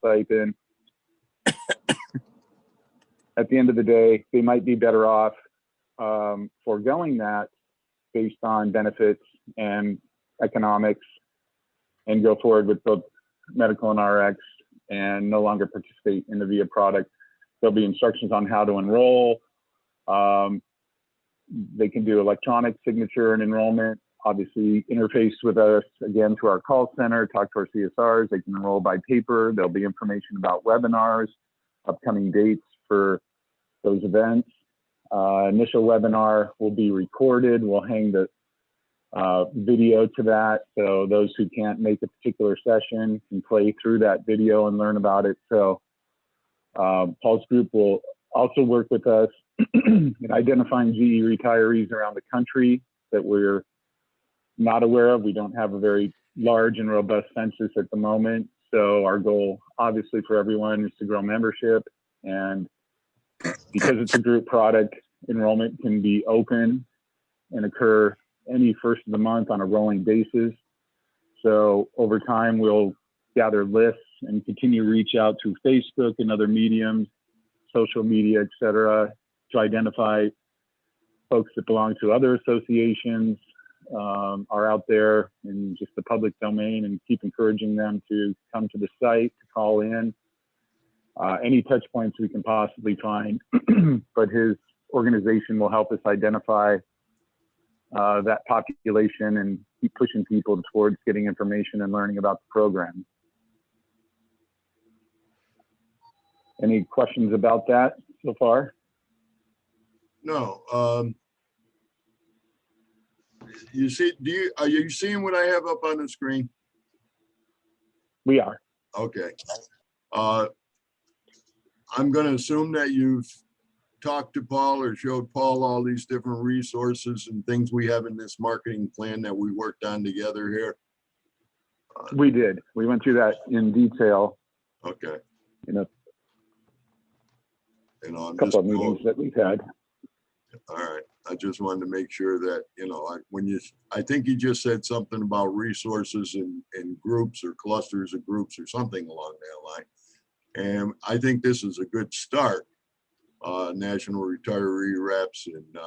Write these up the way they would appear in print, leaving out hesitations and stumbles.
stipend. At the end of the day, they might be better off foregoing that based on benefits and economics and go forward with both medical and RX and no longer participate in the VIA product. There'll be instructions on how to enroll. They can do electronic signature and enrollment, obviously interface with us again to our call center, talk to our CSRs. They can enroll by paper. There'll be information about webinars, upcoming dates for those events. Initial webinar will be recorded. We'll hang the video to that, so those who can't make a particular session can play through that video and learn about it. So Paul's group will also work with us in identifying GE retirees around the country that we're not aware of. We don't have a very large and robust census at the moment, so our goal obviously for everyone is to grow membership, and because it's a group product, enrollment can be open and occur any first of the month on a rolling basis. So over time, we'll gather lists and continue to reach out through Facebook and other mediums, social media, et cetera, to identify folks that belong to other associations, are out there in just the public domain, and keep encouraging them to come to the site, to call in, any touch points we can possibly find. But his organization will help us identify that population and keep pushing people towards getting information and learning about the program. Any questions about that so far? No. You see, are you seeing what I have up on the screen? We are. Okay. I'm going to assume that you've talked to Paul or showed Paul all these different resources and things we have in this marketing plan that we worked on together here. We did. We went through that in detail. Okay. In a I'm couple of meetings that we've had. All right. I just wanted to make sure that, I think you just said something about resources and groups or clusters of groups or something along that line. And I think this is a good start. National retiree reps and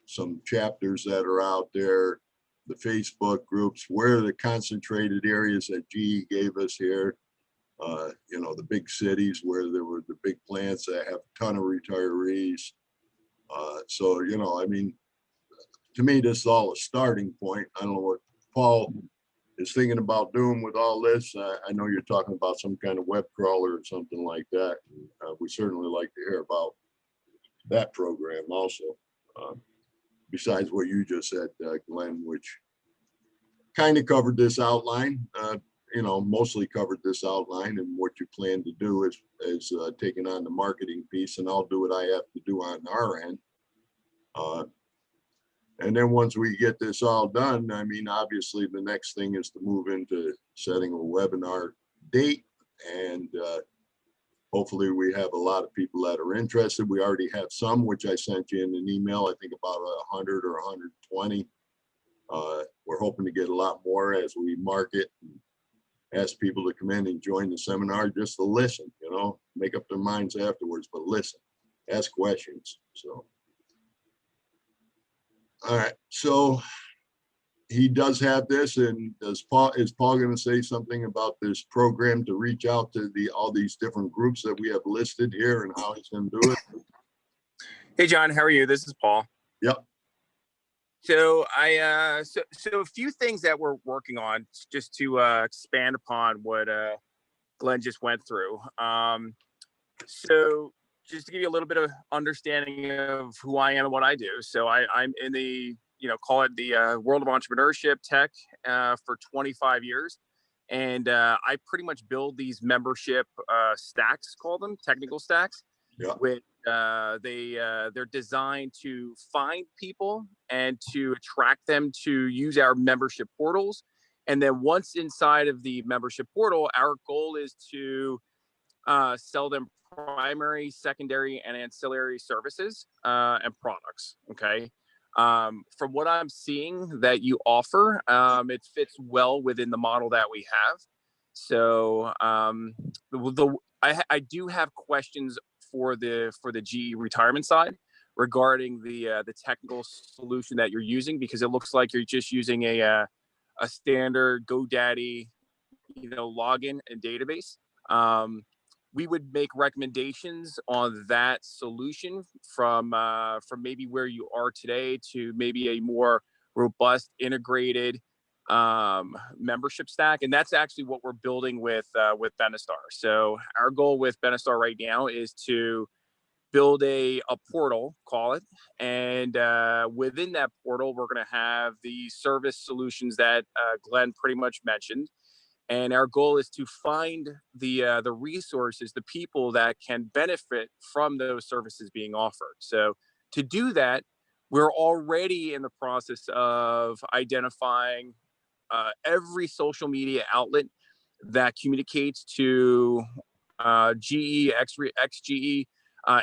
some chapters that are out there, the Facebook groups, where the concentrated areas that GE gave us here, the big cities where there were the big plants that have a ton of retirees. So, to me, this is all a starting point. I don't know what Paul is thinking about doing with all this. I know you're talking about some kind of web crawler or something like that. We certainly like to hear about that program also, besides what you just said, Glenn, which kind of covered this outline, mostly covered this outline, and what you plan to do is taking on the marketing piece, and I'll do what I have to do on our end. And then once we get this all done, obviously the next thing is to move into setting a webinar date, and hopefully we have a lot of people that are interested. We already have some, which I sent you in an email, I think about 100 or 120. We're hoping to get a lot more as we market and ask people to come in and join the seminar just to listen, make up their minds afterwards, but listen, ask questions. So, all right, so he does have this, and is Paul going to say something about this program to reach out to all these different groups that we have listed here and how he's going to do it? Hey, John, how are you? This is Paul. Yep. So so a few things that we're working on just to expand upon what Glenn just went through. So just to give you a little bit of understanding of who I am and what I do. So I'm in the, call it the world of entrepreneurship tech for 25 years. And I pretty much build these membership stacks, call them technical stacks. Yeah. With they're designed to find people and to attract them to use our membership portals. And then once inside of the membership portal, our goal is to sell them primary, secondary, and ancillary services and products. Okay. From what I'm seeing that you offer, it fits well within the model that we have. So I do have questions for the GE retirement side regarding the technical solution that you're using, because it looks like you're just using a standard GoDaddy, login and database. We would make recommendations on that solution from maybe where you are today to maybe a more robust, integrated membership stack, and that's actually what we're building with Benistar. So our goal with Benistar right now is to build a portal, call it, and within that portal, we're going to have the service solutions that Glenn pretty much mentioned. And our goal is to find the resources, the people that can benefit from those services being offered. So to do that, we're already in the process of identifying every social media outlet that communicates to GE, XGE,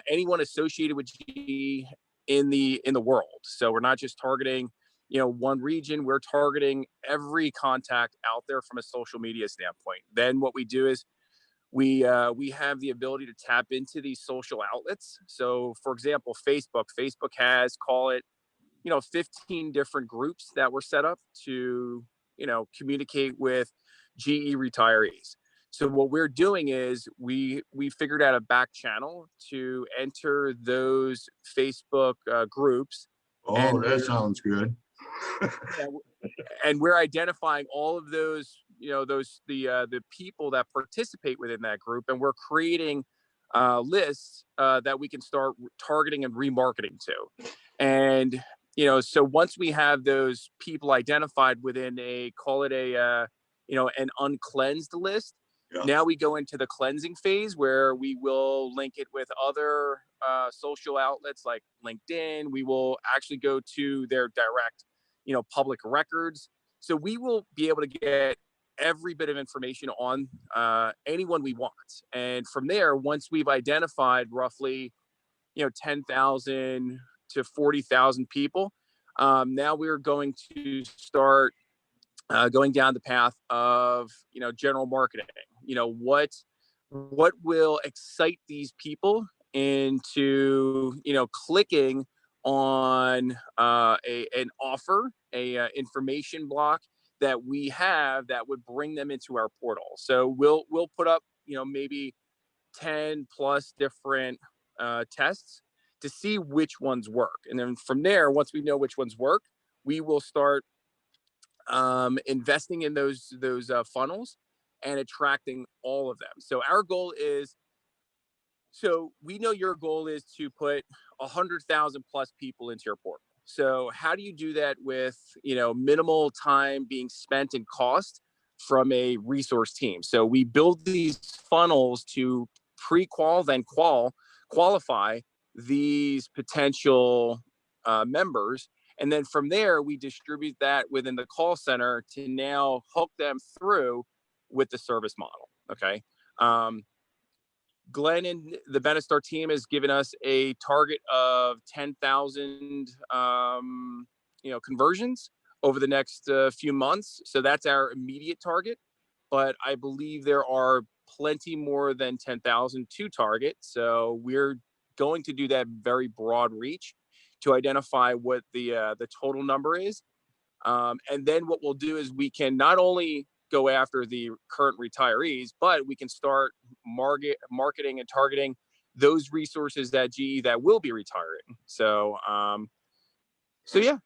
anyone associated with GE in the world. So we're not just targeting one region. We're targeting every contact out there from a social media standpoint. Then what we do is we have the ability to tap into these social outlets. So for example, Facebook has, call it, 15 different groups that were set up to communicate with GE retirees. So what we're doing is we figured out a back channel to enter those Facebook groups. Oh, that sounds good. And we're identifying all of those, the people that participate within that group, and we're creating lists that we can start targeting and remarketing to. And so once we have those people identified within call it an uncleansed list, now we go into the cleansing phase where we will link it with other social outlets like LinkedIn. We will actually go to their direct public records. So we will be able to get every bit of information on anyone we want. And from there, once we've identified roughly 10,000 to 40,000 people, now we're going to start going down the path of general marketing. What will excite these people into clicking on an offer, a information block that we have that would bring them into our portal. So we'll put up maybe 10 plus different tests to see which ones work, and then from there, once we know which ones work, we will start investing in those funnels and attracting all of them. So our goal is, so we know your goal is to put 100,000 plus people into your portal. So how do you do that with minimal time being spent and cost from a resource team? So we build these funnels to pre-qual, then qualify these potential members. And then from there, we distribute that within the call center to now hook them through with the service model. Okay. Glenn and the Benistar team has given us a target of 10,000, conversions over the next few months. So that's our immediate target. But I believe there are plenty more than 10,000 to target. So we're going to do that very broad reach to identify what the total number is. And then what we'll do is we can not only go after the current retirees, but we can start marketing and targeting those resources that GE that will be retiring. So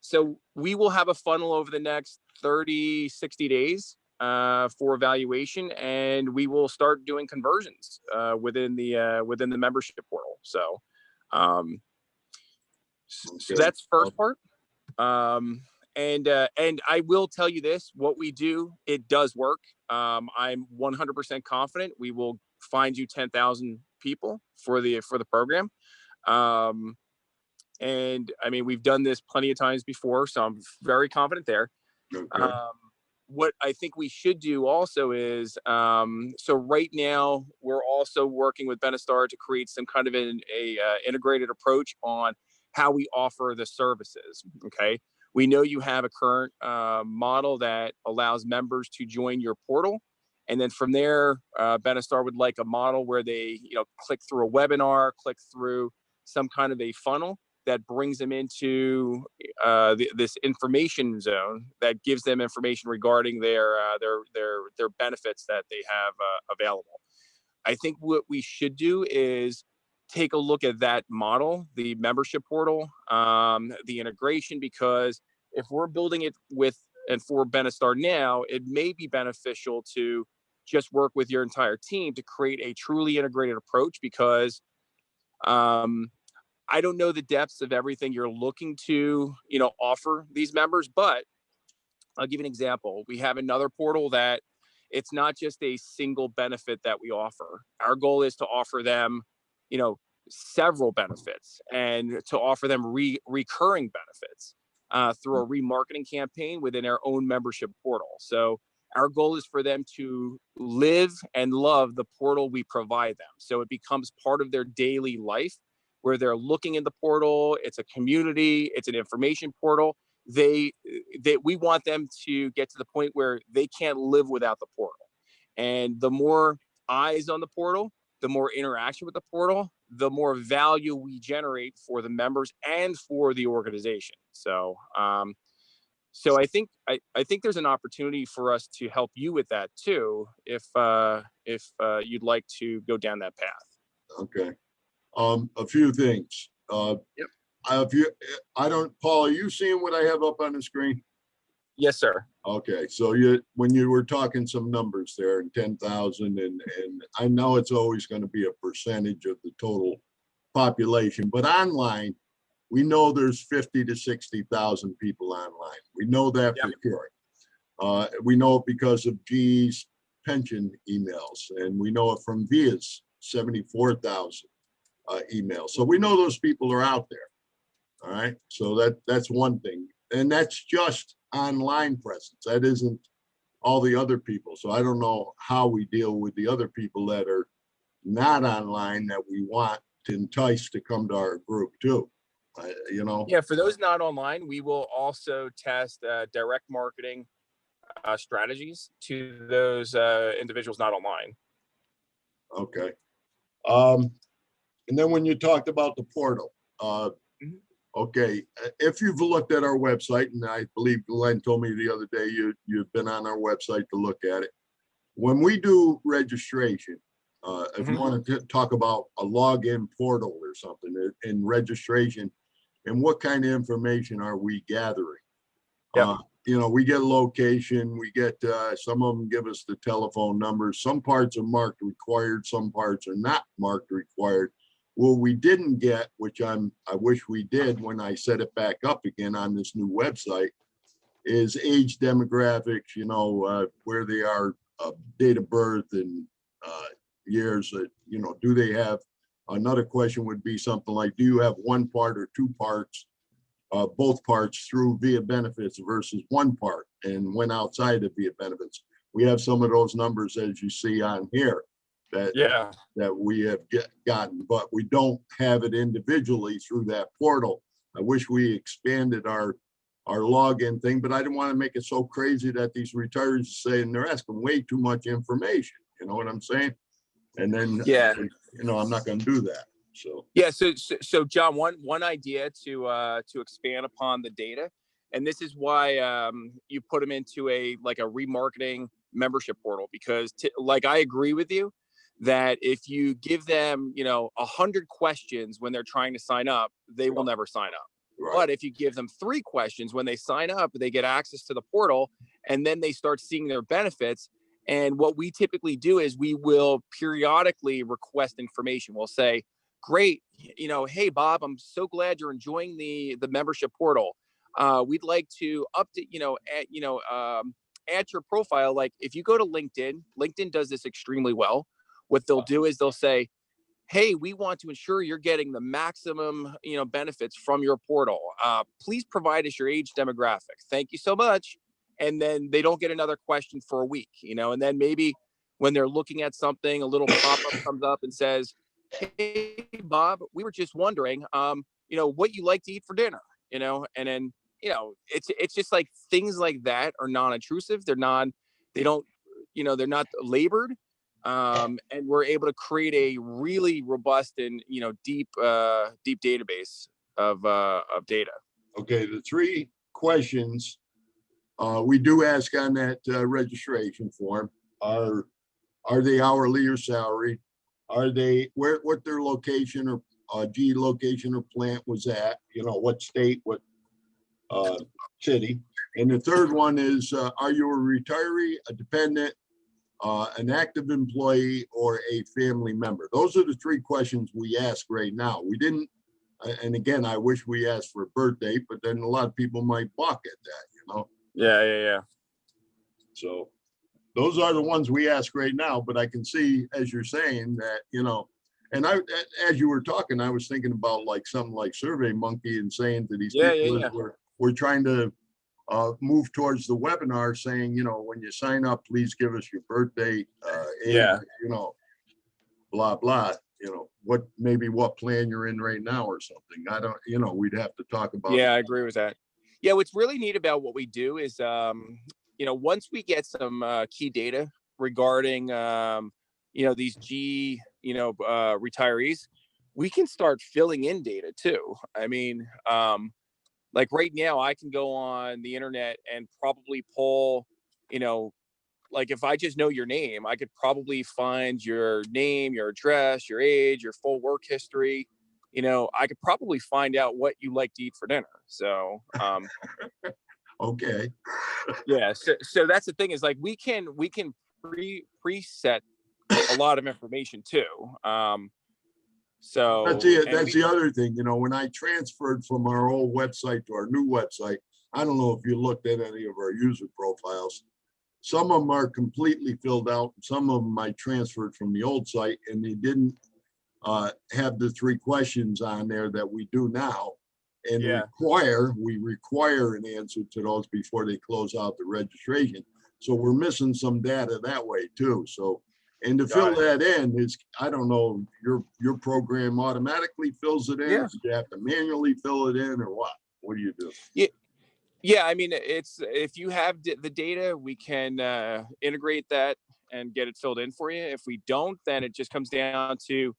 so we will have a funnel over the next 30, 60 days for evaluation, and we will start doing conversions within the membership portal. So so that's first part. And I will tell you this: what we do, it does work. I'm 100% confident we will find you 10,000 people for the program. And I mean, we've done this plenty of times before, so I'm very confident there. Okay. What I think we should do also is, so right now we're also working with Benistar to create some kind of an integrated approach on how we offer the services. Okay. We know you have a current model that allows members to join your portal And then from there, Benistar would like a model where they, click through a webinar, click through some kind of a funnel that brings them into this information zone that gives them information regarding their benefits that they have available. I think what we should do is take a look at that model, the membership portal, the integration, because if we're building it with and for Benistar now, it may be beneficial to just work with your entire team to create a truly integrated approach, because I don't know the depths of everything you're looking to, offer these members, but I'll give you an example. We have another portal that it's not just a single benefit that we offer. Our goal is to offer them, several benefits, and to offer them recurring benefits through a remarketing campaign within our own membership portal. So our goal is for them to live and love the portal we provide them. So it becomes part of their daily life, where they're looking in the portal. It's a community, it's an information portal. We want them to get to the point where they can't live without the portal. And the more eyes on the portal, the more interaction with the portal, the more value we generate for the members and for the organization. So, I think there's an opportunity for us to help you with that too, if you'd like to go down that path. Okay. A few things. Yep. Paul, are you seeing what I have up on the screen? Yes, sir. Okay, so when you were talking some numbers there, and 10,000, and I know it's always going to be a percentage of the total population, but online, we know there's 50 to 60,000 people online. We know that for sure. We know it because of GE's pension emails, and we know it from VIA's 74,000 emails. So we know those people are out there. All right, so that's one thing, and that's just online presence. That isn't all the other people. So I don't know how we deal with the other people that are not online that we want to entice to come to our group too. Yeah, for those not online, we will also test direct marketing strategies to those individuals not online. Okay. And then when you talked about the portal, okay, if you've looked at our website, and I believe Glenn told me the other day you've been on our website to look at it. When we do registration, if you want to talk about a login portal or something in registration, and what kind of information are we gathering? Yep. We get location, we get some of them give us the telephone numbers. Some parts are marked required, some parts are not marked required. What we didn't get, which I wish we did when I set it back up again on this new website, is age demographics, where they are, date of birth, and years that, do they have, another question would be something like, do you have one part or two parts, both parts through via benefits versus one part and went outside of via benefits? We have some of those numbers as you see on here that we have gotten, but we don't have it individually through that portal. I wish we expanded our login thing, but I didn't want to make it so crazy that these retirees say, and they're asking way too much information. You know what I'm saying? And then, I'm not going to do that. So John, one idea to expand upon the data, and this is why you put them into a remarketing membership portal, because I agree with you that if you give them 100 questions when they're trying to sign up, they will never sign up. Right. But if you give them 3 questions when they sign up, they get access to the portal, and then they start seeing their benefits. And what we typically do is we will periodically request information. We'll say, great, hey Bob, I'm so glad you're enjoying the membership portal. We'd like to update, add your profile. Like if you go to LinkedIn does this extremely well. What they'll do is they'll say, hey, we want to ensure you're getting the maximum, benefits from your portal. Please provide us your age demographic. Thank you so much. And then they don't get another question for a week, and then maybe when they're looking at something, a little pop-up comes up and says, hey, Bob, we were just wondering, what you like to eat for dinner, and then, it's just like things like that are non-intrusive. They don't, they're not labored. And we're able to create a really robust and, deep database of data. Okay, the three questions we do ask on that registration form are they hourly or salary? Are they what their location or location or plant was at? What state, what city? And the third one is, are you a retiree, a dependent, an active employee, or a family member? Those are the three questions we ask right now. We didn't, and again, I wish we asked for a birth date, but then a lot of people might balk at that, Yeah. So those are the ones we ask right now, but I can see, as you're saying, that, and as you were talking, I was thinking about like something like SurveyMonkey and saying to these people, we're trying to move towards the webinar saying, when you sign up, please give us your birth date, age, blah, blah, what plan you're in right now or something. I don't, we'd have to talk about it. Yeah, I agree with that. Yeah, what's really neat about what we do is, once we get some key data regarding, these retirees, we can start filling in data too. I mean, like right now, I can go on the internet and probably pull, like if I just know your name, I could probably find your name, your address, your age, your full work history. I could probably find out what you like to eat for dinner. So, okay. Yeah. So that's the thing is like we can preset a lot of information too. So that's the other thing. When I transferred from our old website to our new website, I don't know if you looked at any of our user profiles. Some of them are completely filled out. Some of them I transferred from the old site, and they didn't have the three questions on there that we do now. And we require an answer to those before they close out the registration. So we're missing some data that way too. So, and to fill that in is, I don't know, your program automatically fills it in. Yeah. Or you have to manually fill it in, or what? What do you do? Yeah. I mean, it's, if you have the data, we can integrate that and get it filled in for you. If we don't, then it just comes down to,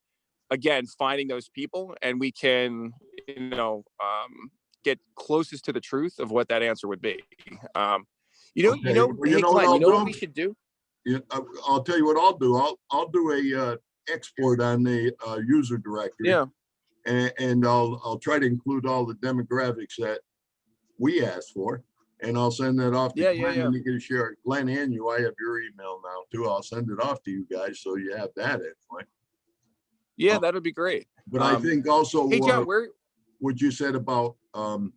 again, finding those people, and we can, get closest to the truth of what that answer would be. Okay. Hey, Glenn, what we should do? I'll tell you what I'll do. I'll do a export on the user directory. Yeah. And I'll try to include all the demographics that we asked for, and I'll send that off to Glenn, and you can share it. Glenn and you, I have your email now too. I'll send it off to you guys so you have that anyway. Yeah, that would be great. But I think also, hey John, what you said about, I don't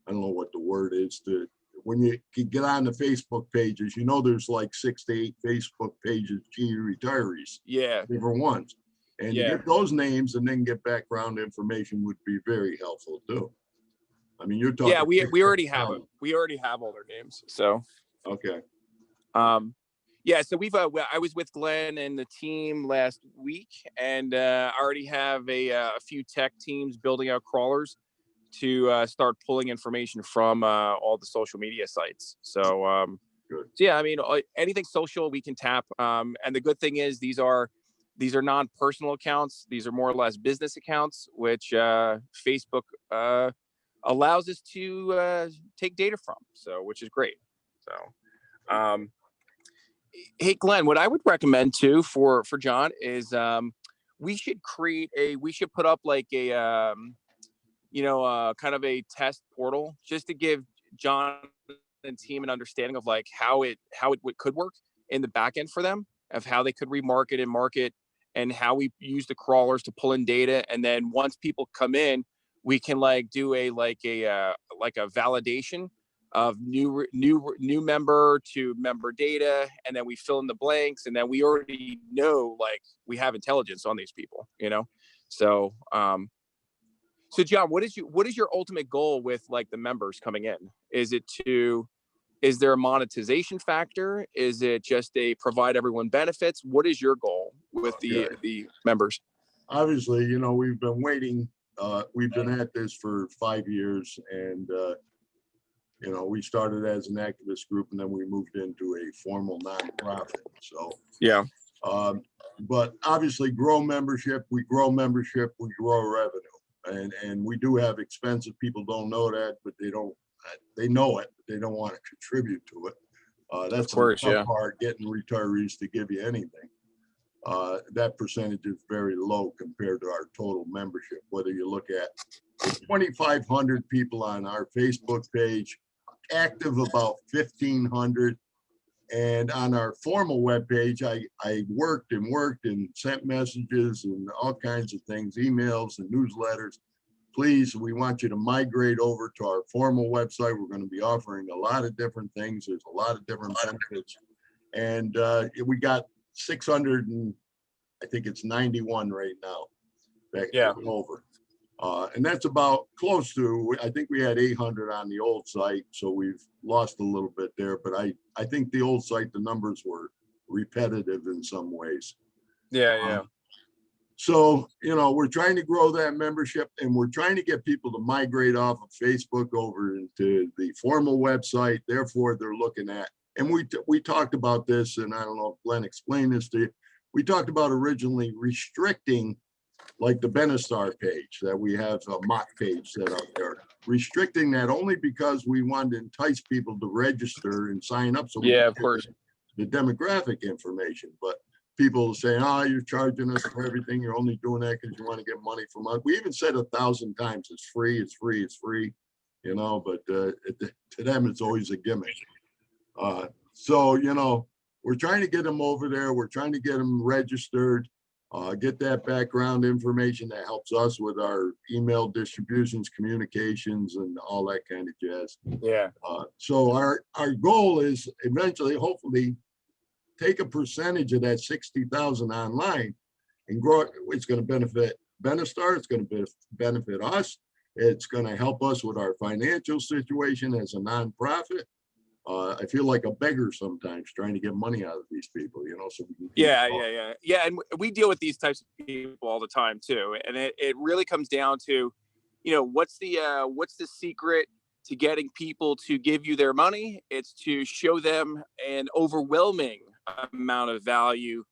know what the word is, when you get on the Facebook pages, there's like 6 to 8 Facebook pages, GE retirees, different ones. And to get those names and then get background information would be very helpful too. I mean, you're talking. Yeah, we already have it. We already have all their names. So. Okay. Yeah, so I was with Glenn and the team last week, and I already have a few tech teams building out crawlers to start pulling information from all the social media sites. So, good. So yeah, I mean, anything social we can tap. And the good thing is these are non-personal accounts. These are more or less business accounts, which Facebook allows us to take data from. So, which is great. So. Hey, Glenn, what I would recommend too for John is we should put up like a kind of a test portal just to give John and team an understanding of like how it could work in the back end for them, of how they could remarket and market, and how we use the crawlers to pull in data. And then once people come in, we can like do a validation of new member to member data, and then we fill in the blanks, and then we already know like we have intelligence on these people, So so John, what is your ultimate goal with like the members coming in? Is there a monetization factor? Is it just a provide everyone benefits? What is your goal with the members? Obviously, we've been waiting. We've been at this for 5 years, and You know, we started as an activist group and then we moved into a formal nonprofit. So, Yeah. but obviously grow membership, we grow revenue. And we do have expenses. People don't know that, but they know it, but they don't want to contribute to it. That's Of course, the tough yeah. part, getting retirees to give you anything. That percentage is very low compared to our total membership. Whether you look at 2,500 people on our Facebook page, active about 1,500. And on our formal webpage, I worked and sent messages and all kinds of things, emails and newsletters. Please, we want you to migrate over to our formal website. We're going to be offering a lot of different things. There's a lot of different benefits. And we got 600 and I think it's 91 right now that came over. And that's about close to, I think we had 800 on the old site. So we've lost a little bit there, but I think the old site, the numbers were repetitive in some ways. Yeah. So, you know, we're trying to grow that membership and we're trying to get people to migrate off of Facebook over into the formal website. Therefore, they're looking at, and we talked about this, and I don't know if Glenn explained this to you. We talked about originally restricting like the Benistar page that we have a mock page set up there, restricting that only because we wanted to entice people to register and sign up. So we of course. The demographic information, but people saying, oh, you're charging us for everything. You're only doing that because you want to get money from us. We even said 1,000 times, it's free, it's free, it's free, you know, but to them, it's always a gimmick. So, you know, we're trying to get them over there. We're trying to get them registered, get that background information that helps us with our email distributions, communications, and all that kind of jazz. Yeah. So our goal is eventually, hopefully, take a percentage of that 60,000 online and grow it. It's going to benefit Benistar. It's going to benefit us. It's going to help us with our financial situation as a nonprofit. I feel like a beggar sometimes trying to get money out of these people, you know, so we can yeah. And we deal with these types of people all the time too. And it really comes down to, you know, what's the secret to getting people to give you their money? It's to show them an overwhelming amount of value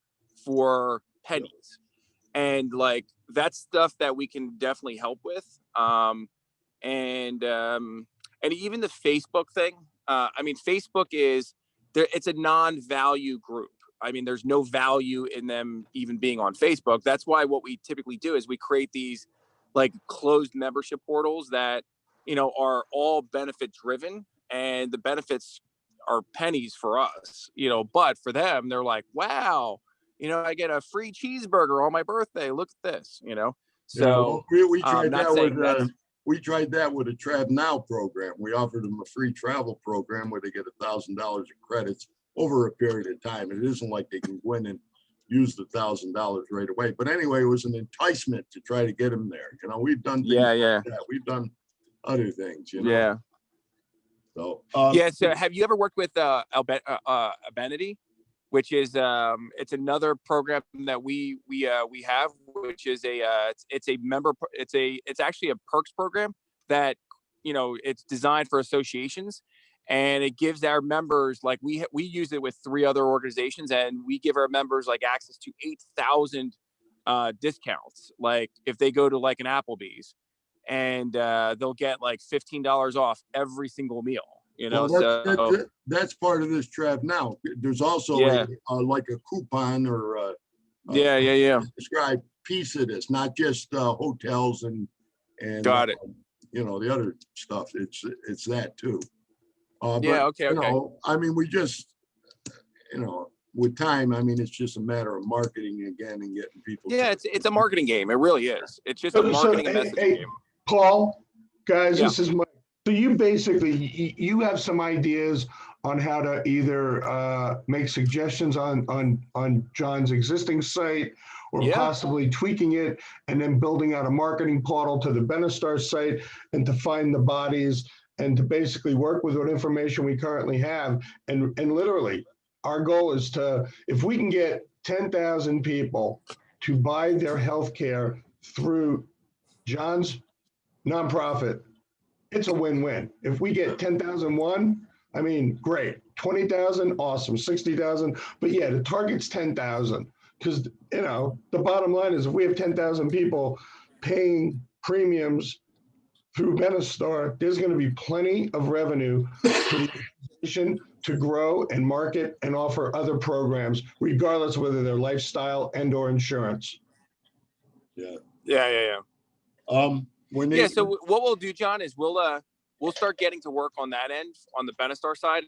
for pennies. And like, that's stuff that we can definitely help with. And even the Facebook thing, I mean, Facebook is there, it's a non-value group. I mean, there's no value in them even being on Facebook. That's why what we typically do is we create these like closed membership portals that, you know, are all benefit driven, and the benefits are pennies for us, you know, but for them, they're like, wow, you know, I get a free cheeseburger on my birthday. Look at this, you know? So yeah, we tried that with we tried that with a Trav Now program. We offered them a free travel program where they get $1,000 of credits over a period of time. It isn't like they can go in and use the $1,000 right away. But anyway, it was an enticement to try to get them there. You know, we've done things like that. We've done other things, you know. Yeah. So So have you ever worked with Amenity, which is it's another program that we have, which is it's actually a perks program that, you know, it's designed for associations, and it gives our members, like we use it with 3 other organizations, and we give our members like access to 8,000 discounts, like if they go to like an Applebee's, and they'll get like $15 off every single meal, you know. That's part of this Trav Now. There's also like a coupon or describe piece of this, not just hotels and got it. You know, the other stuff. It's that too. Okay. You know, I mean, we just, you know, with time, I mean, it's just a matter of marketing again and getting people. Yeah, it's a marketing game. It really is. It's just a marketing and messaging game. Paul, guys, this is Mike. So you basically, you have some ideas on how to either make suggestions on John's existing site, or possibly tweaking it and then building out a marketing portal to the Benistar site, and to find the bodies and to basically work with what information we currently have. And literally, our goal is to, if we can get 10,000 people to buy their health care through John's nonprofit it's a win-win. If we get 10,001, I mean, great. 20,000, awesome. 60,000, but yeah, the target's 10,000 because the bottom line is if we have 10,000 people paying premiums through Benistar, there's going to be plenty of revenue for the organization to grow and market and offer other programs, regardless whether they're lifestyle and or insurance. Yeah. When they, so what we'll do, John, is we'll start getting to work on that end on the Benistar side,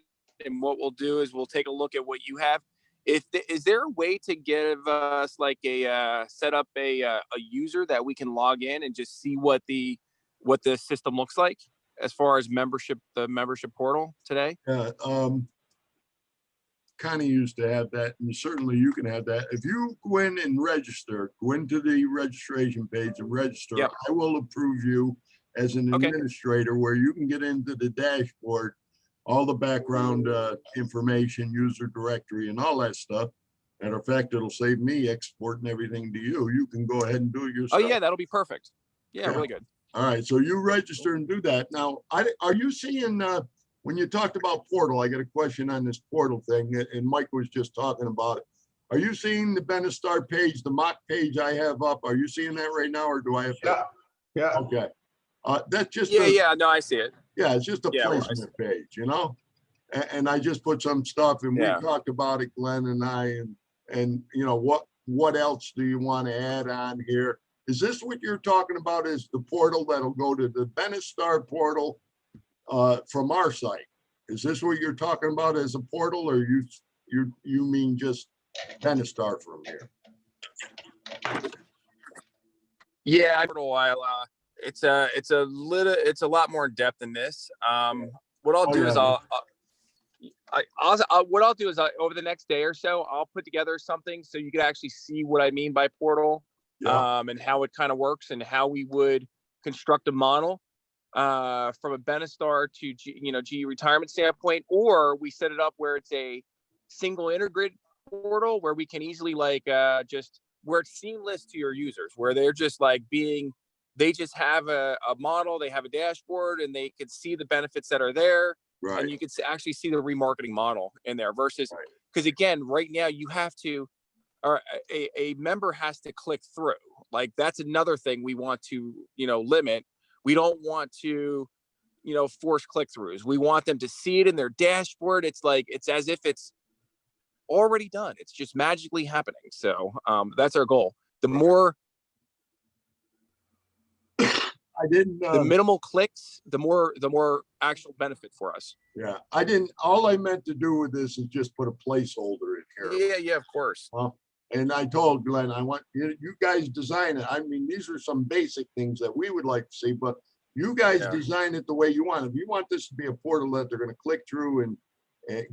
and what we'll do is we'll take a look at what you have. Is there a way to give us like set up a user that we can log in and just see what the system looks like as far as the membership portal today? Yeah, kind of used to have that, and certainly you can have that. If you go in and register, go into the registration page and register, yep. I will approve you as an administrator where you can get into the dashboard, all the background information, user directory, and all that stuff. Matter of fact, it'll save me exporting everything to you. You can go ahead and do it yourself. Oh yeah, that'll be perfect. Yeah, really good. All right, so you register and do that. Now, are you seeing, when you talked about portal, I got a question on this portal thing, and Mike was just talking about it. Are you seeing the Benistar page, the mock page I have up? Are you seeing that right now, or do I have to? Yeah. Okay. That's just no, I see it. Yeah, it's just a placement page, and I just put some stuff, and we talked about it, Glenn and I, and what else do you want to add on here? Is this what you're talking about? Is the portal that'll go to the Benistar portal from our site? Is this what you're talking about as a portal, or you mean just Benistar from here? Yeah, it's a lot more in depth than this. What I'll do is over the next day or so, I'll put together something so you can actually see what I mean by portal, and how it kind of works and how we would construct a model from a Benistar to GE retirement standpoint, or we set it up where it's a single integrated portal where we can easily just where it's seamless to your users, where they're just they just have a model, they have a dashboard, and they can see the benefits that are there. Right. And you can actually see the remarketing model in there versus, because again, right now you have to, or a member has to click through. Like that's another thing we want to, limit. We don't want to, force click-throughs. We want them to see it in their dashboard. It's as if it's already done. It's just magically happening. So that's our goal. The more the minimal clicks, the more actual benefit for us. Yeah, all I meant to do with this is just put a placeholder in here. Yeah, of course. And I told Glenn, I want you guys design it. I mean, these are some basic things that we would like to see, but you guys design it the way you want. If you want this to be a portal that they're going to click through and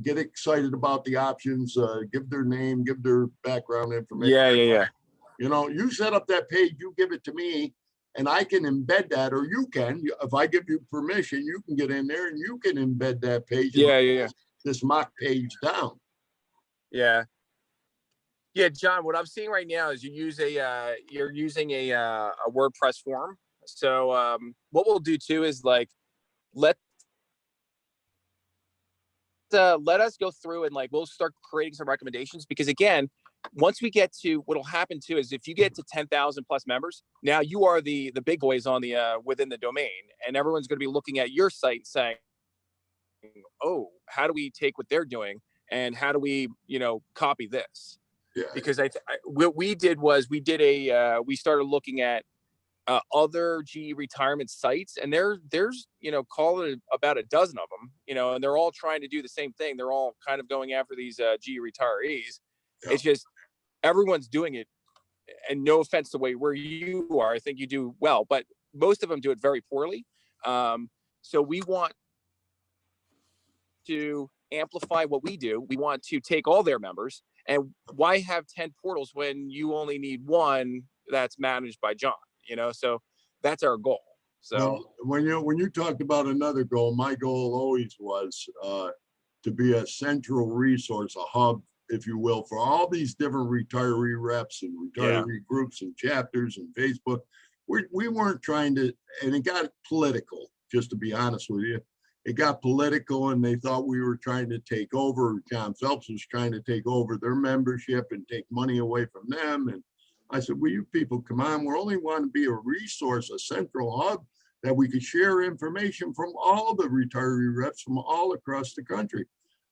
get excited about the options, give their name, give their background information. Yeah. You set up that page, you give it to me, and I can embed that, or you can, if I give you permission, you can get in there and you can embed that page. Yeah. This mock page down. Yeah, John, what I'm seeing right now is you're using a WordPress form. So what we'll do too is let us go through and we'll start creating some recommendations, because again, once we get to, what'll happen too is if you get to 10,000 plus members, now you are the big boys on the within the domain, and everyone's going to be looking at your site and saying, oh, how do we take what they're doing and how do we copy this? Yeah. Because what we did was we started looking at other GE retirement sites, and there's call it about a dozen of them, and they're all trying to do the same thing. They're all kind of going after these GE retirees. Yeah. It's just everyone's doing it, and no offense to where you are, I think you do well, but most of them do it very poorly. So we want to amplify what we do. We want to take all their members, and why have 10 portals when you only need one that's managed by John? So that's our goal. So when you talked about another goal, my goal always was to be a central resource, a hub, if you will, for all these different retiree reps and retiree groups and chapters and Facebook. We weren't trying to, and it got political, just to be honest with you. It got political and they thought we were trying to take over. John Phelps was trying to take over their membership and take money away from them. And I said, well, you people, come on, we only want to be a resource, a central hub that we could share information from all the retiree reps from all across the country.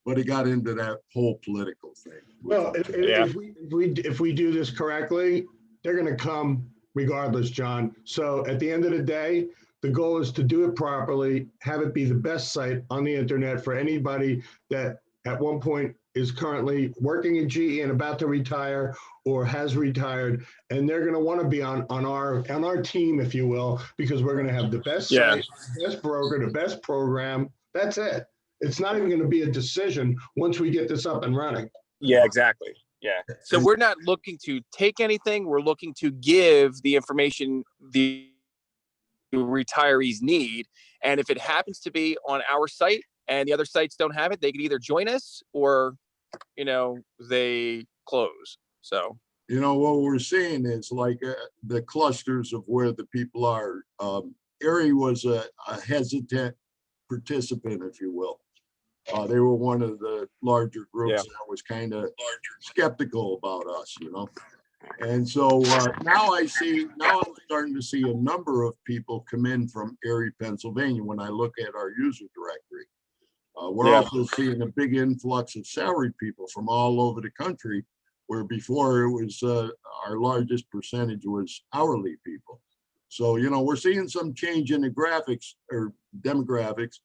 But it got into that whole political thing. Well, if we do this correctly, they're going to come regardless, John. So at the end of the day, the goal is to do it properly, have it be the best site on the internet for anybody that at one point is currently working in GE and about to retire or has retired, and they're going to want to be on our team, if you will, because we're going to have the best site, the best broker, the best program. That's it. It's not even going to be a decision once we get this up and running. Yeah, exactly. Yeah. So we're not looking to take anything. We're looking to give the information the retirees need. And if it happens to be on our site and the other sites don't have it, they can either join us or, they close. So, what we're seeing is like the clusters of where the people are. Erie was a hesitant participant, if you will. They were one of the larger groups that was kind of skeptical about us, And so now I'm starting to see a number of people come in from Erie, Pennsylvania when I look at our user directory. We're also seeing a big influx of salaried people from all over the country, where before it was our largest percentage was hourly people. So, we're seeing some change in the graphics or demographics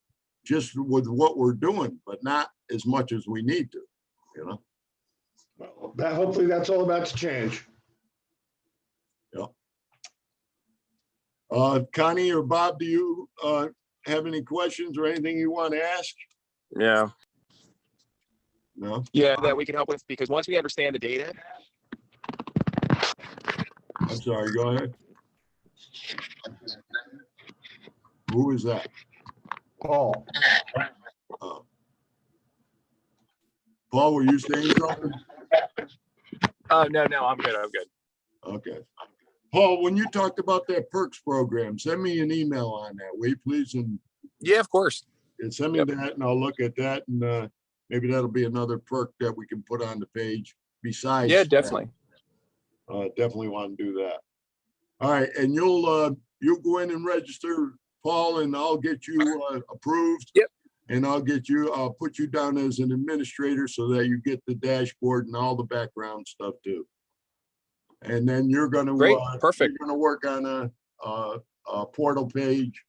just with what we're doing, but not as much as we need to, Well, hopefully that's all about to change. Connie or Bob, do you have any questions or anything you want to ask? Yeah. No? Yeah, that we can help with, because once we understand the data. I'm sorry, go ahead. Who is that? Paul. Paul, were you saying something? No, I'm good. Okay. Paul, when you talked about that perks program, send me an email on that, will you please? And yeah, of course. And send me that and I'll look at that, and maybe that'll be another perk that we can put on the page besides. Yeah, definitely. Definitely want to do that. All right. And you'll go in and register, Paul, and I'll get you approved. Yep. And I'll put you down as an administrator so that you get the dashboard and all the background stuff too. And then you're going to perfect. You're going to work on a portal page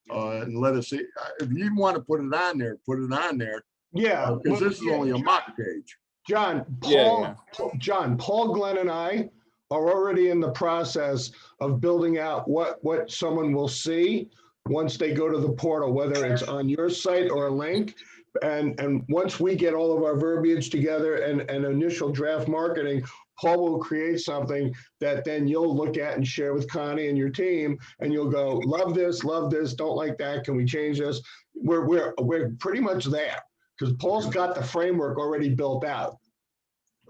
and let us see if you want to put it on there. Put it on there. Yeah, because this is only a mock page. John, Paul, Glenn, and I are already in the process of building out what someone will see once they go to the portal, whether it's on your site or a link. And once we get all of our verbiage together and initial draft marketing, Paul will create something that then you'll look at and share with Connie and your team, and you'll go, love this, don't like that. Can we change this? We're pretty much there because Paul's got the framework already built out.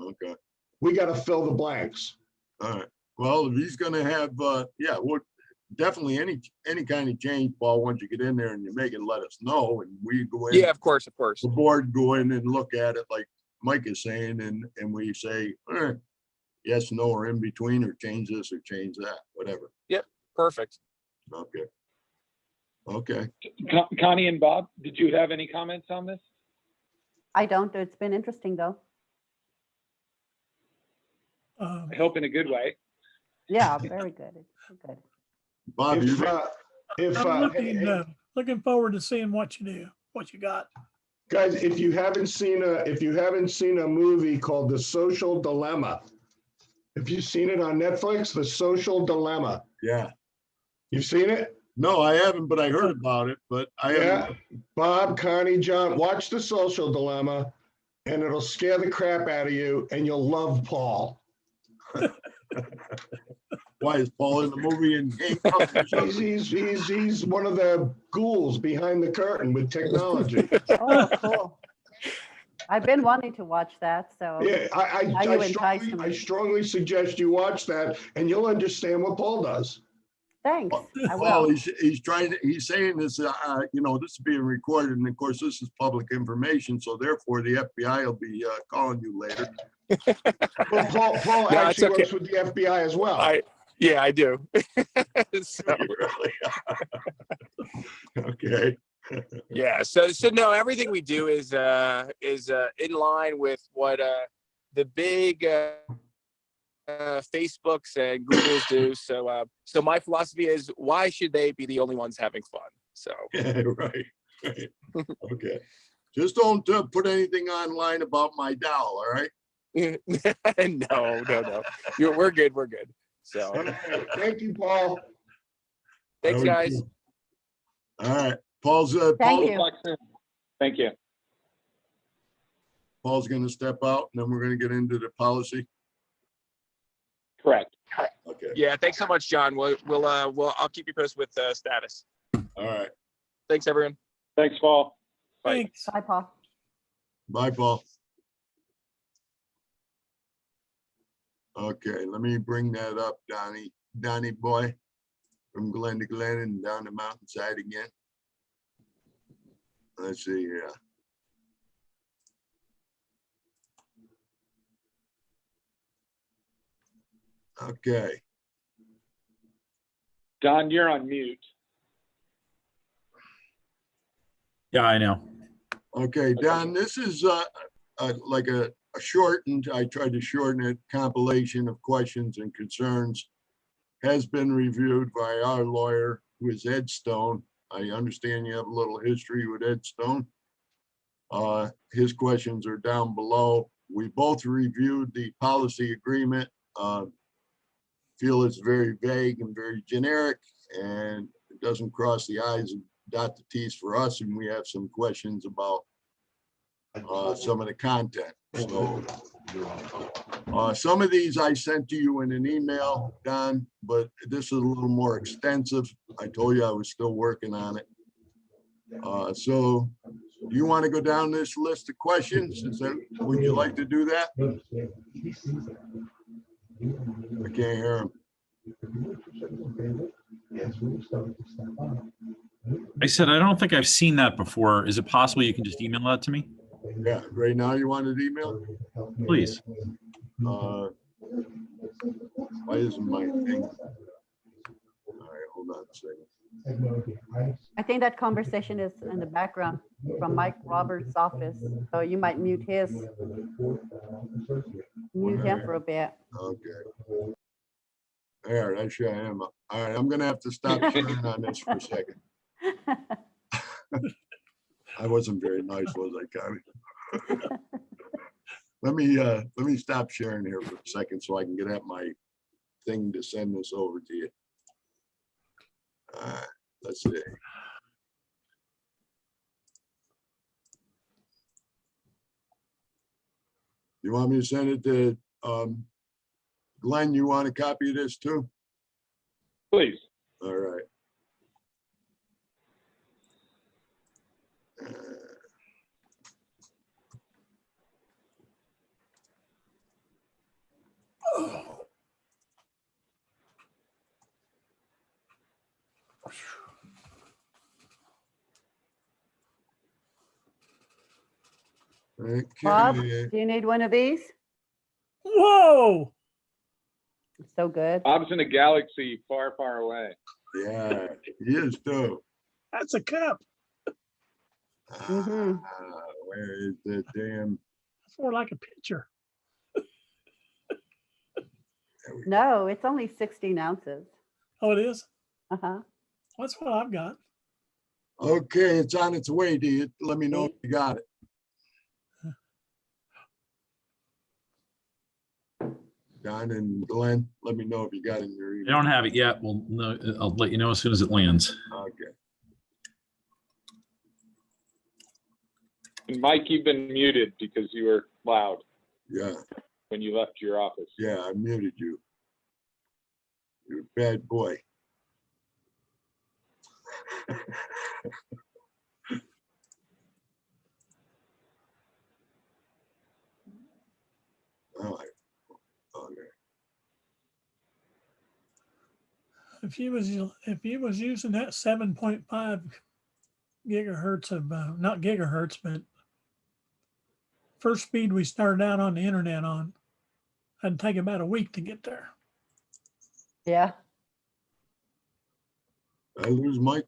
Okay. We got to fill the blanks. All right. Well, if he's going to have, well, definitely any kind of change, Paul, once you get in there and you make it, let us know. And we go in. Yeah, of course. The board go in and look at it like Mike is saying, and we say, yes, no, or in between, or change this or change that, whatever. Yep. Perfect. Okay. Okay. Connie and Bob, did you have any comments on this? I don't. It's been interesting though. I hope in a good way. Yeah, very good. It's good. Bob, I'm looking forward to seeing what you got. Guys, if you haven't seen a movie called The Social Dilemma, if you've seen it on Netflix, The Social Dilemma. Yeah. You've seen it? No, I haven't, but I heard about it. But Bob, Connie, John, watch The Social Dilemma, and it'll scare the crap out of you, and you'll love Paul. Why is Paul in the movie and he's one of the ghouls behind the curtain with technology. Oh, cool. I've been wanting to watch that. So yeah, I strongly suggest you watch that, and you'll understand what Paul does. Thanks, I Paul, will. he's trying to, he's saying this, you know, this is being recorded, and of course, this is public information, so therefore the FBI will be calling you later. Well, Paul No, it's actually okay. works with the FBI as well. Yeah, I do. So, You really are. Okay. yeah. So no, everything we do is in line with what the big Facebooks and Googles do. So my philosophy is, why should they be the only ones having fun? So Right. Okay. Just don't put anything online about my doll, all right? no. We're good. We're good. So All right. Thank you, Paul. thanks, guys. All right. Paul's Thank you. Talk soon. Thank you. Paul's gonna step out, and then we're gonna get into the policy. Correct. Okay. Yeah. Thanks so much, John. I'll keep you posted with status. All right. Thanks, everyone. Thanks, Paul. Bye. Thanks. Bye, Paul. Bye, Paul. Okay, let me bring that up, Donnie boy, from Glen to Glen and down the mountainside again. Let's see here. Okay, Don, you're on mute. Yeah, I know. okay, Don, this is like a shortened, I tried to shorten it, compilation of questions and concerns. Has been reviewed by our lawyer, who is Ed Stone. I understand you have a little history with Ed Stone. His questions are down below. We both reviewed the policy agreement. Feel it's very vague and very generic, and it doesn't cross the i's and dot the t's for us, and we have some questions about some of the content. So some of these I sent to you in an email, Don, but this is a little more extensive. I told you I was still working on it. So you want to go down this list of questions? Would you like to do that? I can't hear him. I said, I don't think I've seen that before. Is it possible you can just email that to me? Yeah, right now you want it emailed? Please. Why isn't my thing? All right, hold on a second. I think that conversation is in the background from Mike Roberts' office, so you might mute him for a bit. Okay. All right, I sure am. All right, I'm gonna have to stop sharing on this for a second. I wasn't very nice, was I, Connie? Let me stop sharing here for a second so I can get at my thing to send this over to you. All right, let's see. You want me to send it to Glenn? You want a copy of this too? Please. All right. Bob, Okay. do you need one of these? Whoa, It's so good. Bob's in a galaxy far, far away. Yeah, he is too. that's a cup. Mhm. Where is the damn? It's more like a pitcher. No, it's only 16 ounces. Oh, it is? Uh-huh. That's what I've got. Okay, it's on its way to you. Let me know if you got it. Don and Glenn, let me know if you got it in your I email. don't have it yet. Well, no, I'll let you know as soon as it lands. Okay. And Mike, you've been muted because you were loud Yeah, when you left your office. yeah, I muted you. You're a bad boy. All right. Okay. If he was using that 7.5 gigahertz of not gigahertz, but first speed we started out on the internet on, it'd take about a week to get there. Yeah. I lose Mike.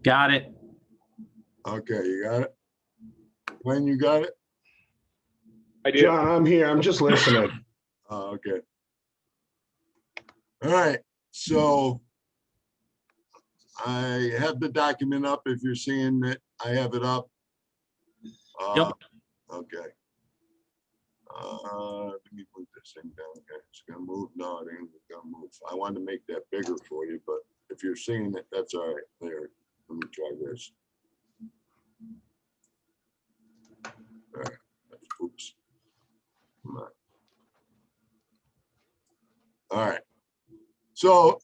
Got it. Okay, you got it. When you got it? I do. John, I'm here. I'm just listening. Oh, okay. All right, so I have the document up. If you're seeing it, I have it up. Yep. Okay. Let me move this thing down. Okay, it's gonna move. No, it ain't gonna move. I wanted to make that bigger for you, but if you're seeing it, that's all right. There, let me try this. All right, oops. Come on. All right. So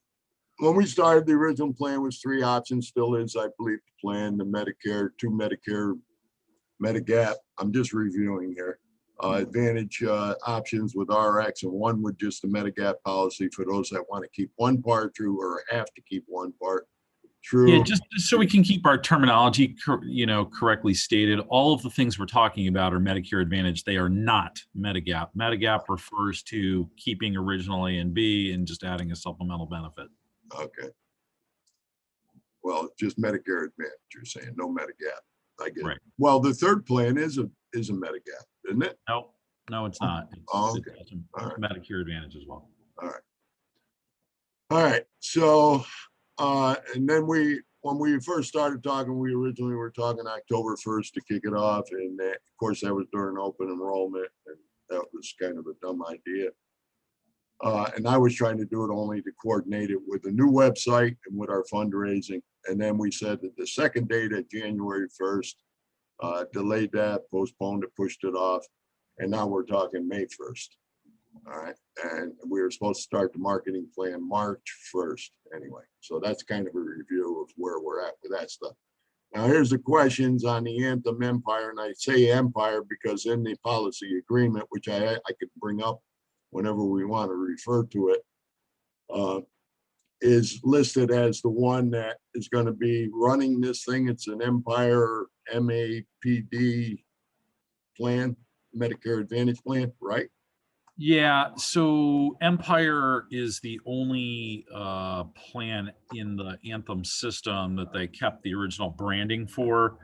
when we started, the original plan was 3 options, still is, I believe, the plan, the Medicare, 2 Medicare, Medigap. I'm just reviewing here. Advantage options with RX and 1 with just the Medigap policy for those that want to keep 1 part true or have to keep 1 part true. Yeah, just so we can keep our terminology, correctly stated. All of the things we're talking about are Medicare Advantage. They are not Medigap. Medigap refers to keeping original A and B and just adding a supplemental benefit. Okay. Well, just Medicare Advantage, you're saying, no Medigap. I get Right. it. Well, the 3rd plan is a Medigap, isn't it? No, it's not. Oh, okay. It's All right. Medicare Advantage as well. All right. All right. So, and then when we first started talking, we originally were talking October 1st to kick it off. And of course, that was during open enrollment. And that was kind of a dumb idea. And I was trying to do it only to coordinate it with the new website and with our fundraising. And then we said that the second date at January 1st, delayed that, postponed it, pushed it off. And now we're talking May 1st. All right. And we were supposed to start the marketing plan March 1st anyway. So that's kind of a review of where we're at with that stuff. Now, here's the questions on the Anthem Empire. And I say Empire because in the policy agreement, which I could bring up whenever we want to refer to it, is listed as the one that is going to be running this thing. It's an Empire MAPD plan, Medicare Advantage plan, right? Yeah, so Empire is the only plan in the Anthem system that they kept the original branding for.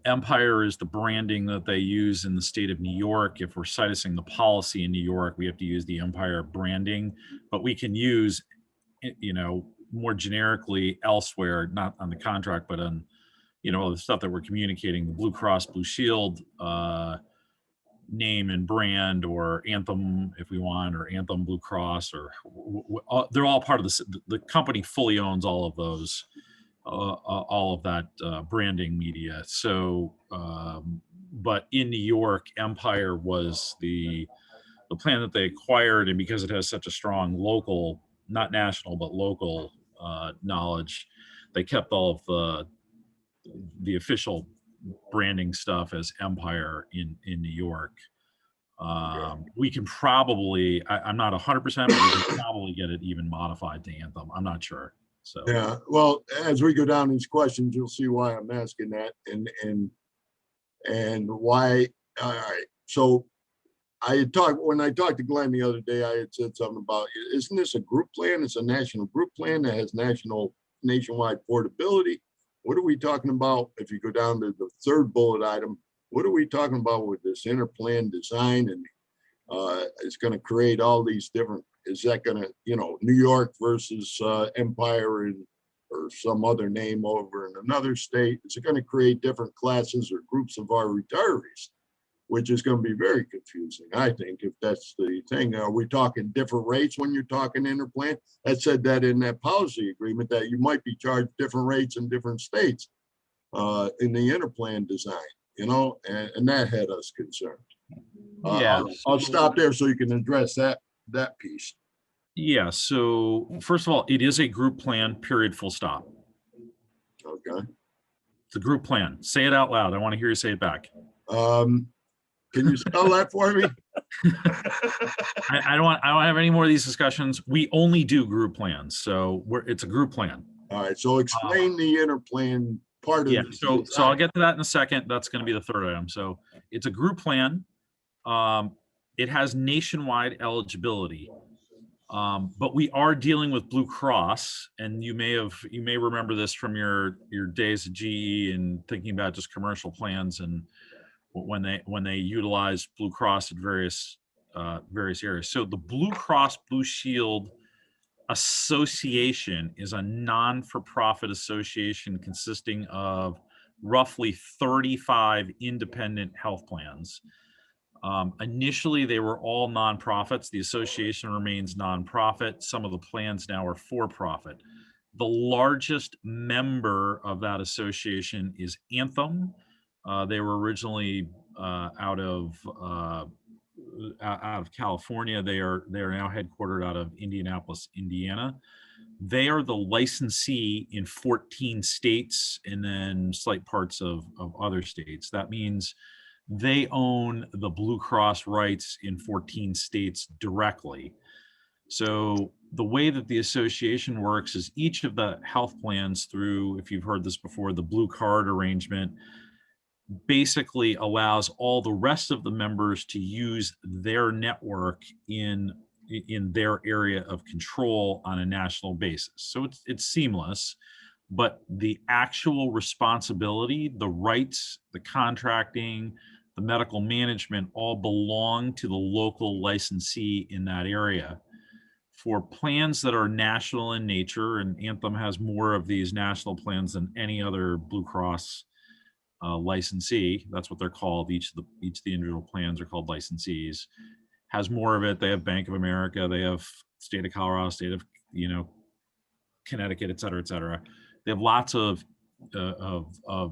Empire is the branding that they use in the state of New York. If we're citing the policy in New York, we have to use the Empire branding, but we can use, more generically elsewhere, not on the contract, but on, the stuff that we're communicating, the Blue Cross Blue Shield name and brand, or Anthem if we want, or Anthem Blue Cross, or they're all part of the company fully owns all of those, all of that branding media. So, but in New York, Empire was the plan that they acquired, and because it has such a strong local, not national, but local knowledge, they kept all of the official branding stuff as Empire in New York. We can probably, I'm not 100%, but we can probably get it even modified to Anthem. I'm not sure. So yeah, well, as we go down these questions, you'll see why I'm asking that and why. All right, so when I talked to Glenn the other day, I had said something about, isn't this a group plan? It's a national group plan that has nationwide portability. What are we talking about? If you go down to the 3rd bullet item, what are we talking about with this interplan design? And it's going to create all these different, is that going to, New York versus Empire or some other name over in another state? Is it going to create different classes or groups of our retirees? Which is going to be very confusing, I think, if that's the thing. Are we talking different rates when you're talking interplan? That said that in that policy agreement that you might be charged different rates in different states in the interplan design, and that had us concerned. yeah, I'll stop there so you can address that piece. Yeah. So first of all, it is a group plan, period, full stop. Okay. It's a group plan. Say it out loud. I want to hear you say it back. Can you spell that for me? I don't have any more of these discussions. We only do group plans. So it's a group plan. All right, so explain the interplan part of Yeah, this. so I'll get to that in a second. That's going to be the third item. So it's a group plan. It has nationwide eligibility. But we are dealing with Blue Cross, and you may remember this from your days at GE and thinking about just commercial plans and when they utilize Blue Cross at various areas. So the Blue Cross Blue Shield Association is a non-for-profit association consisting of roughly 35 independent health plans. Initially, they were all nonprofits. The association remains nonprofit. Some of the plans now are for-profit. The largest member of that association is Anthem. They were originally out of California. They are now headquartered out of Indianapolis, Indiana. They are the licensee in 14 states and then slight parts of other states. That means they own the Blue Cross rights in 14 states directly. So the way that the association works is each of the health plans through, if you've heard this before, the Blue Card arrangement basically allows all the rest of the members to use their network in their area of control on a national basis. So it's seamless, but the actual responsibility, the rights, the contracting, the medical management all belong to the local licensee in that area. For plans that are national in nature, and Anthem has more of these national plans than any other Blue Cross licensee, that's what they're called. Each of the individual plans are called licensees. Has more of it. They have Bank of America, they have state of Colorado, state of Connecticut, et cetera, et cetera. They have lots of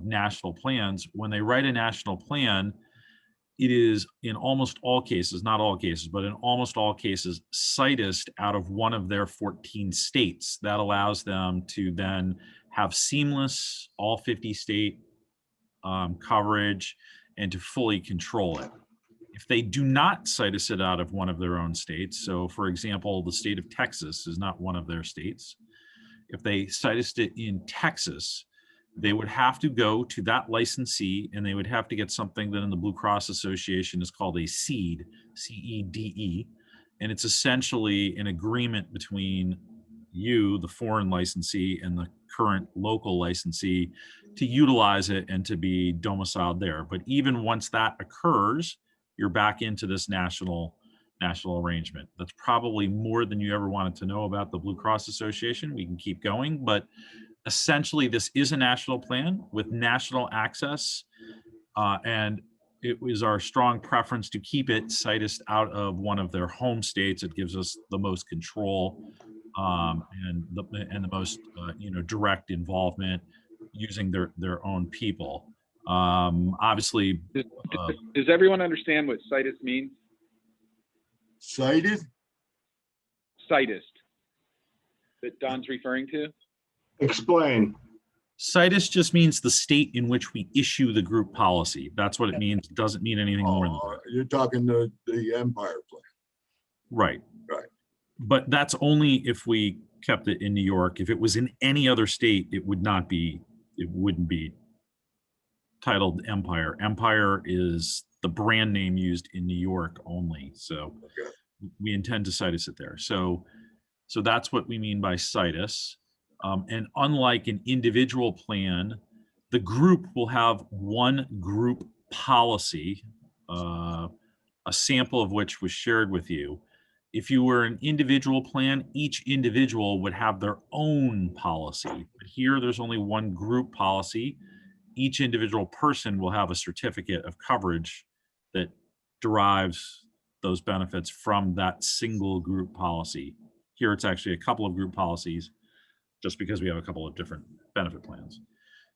national plans. When they write a national plan, it is in almost all cases, not all cases, but in almost all cases, cited out of one of their 14 states. That allows them to then have seamless all 50 state coverage and to fully control it. If they do not citus it out of one of their own states, so for example, the state of Texas is not one of their states. If they citus it in Texas, they would have to go to that licensee and they would have to get something that in the Blue Cross Association is called a CED, C-E-D-E. And it's essentially an agreement between you, the foreign licensee, and the current local licensee to utilize it and to be domiciled there. But even once that occurs, you're back into this national arrangement. That's probably more than you ever wanted to know about the Blue Cross Association. We can keep going, but essentially this is a national plan with national access, and it was our strong preference to keep it cited out of one of their home states. It gives us the most control and the most direct involvement using their own people. Obviously, Does everyone understand what citus means? Cited? Citus that Don's referring to? Explain. citus just means the state in which we issue the group policy. That's what it means. It doesn't mean anything more than that. You're talking the Empire plan. Right. Right. But that's only if we kept it in New York. If it was in any other state, it wouldn't be titled Empire. Empire is the brand name used in New York only. So Okay. we intend to citus it there. So that's what we mean by citus. And unlike an individual plan, the group will have one group policy, a sample of which was shared with you. If you were an individual plan, each individual would have their own policy. But here, there's only one group policy. Each individual person will have a certificate of coverage that derives those benefits from that single group policy. Here, it's actually a couple of group policies, just because we have a couple of different benefit plans.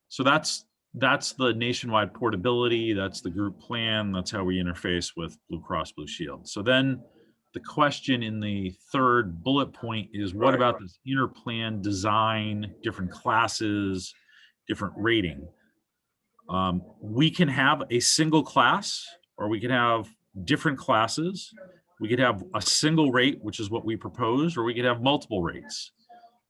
So that's the nationwide portability, that's the group plan, that's how we interface with Blue Cross Blue Shield. So then the question in the third bullet point is, what about this interplan design, different classes, different rating? We can have a single class or we could have different classes. We could have a single rate, which is what we proposed, or we could have multiple rates.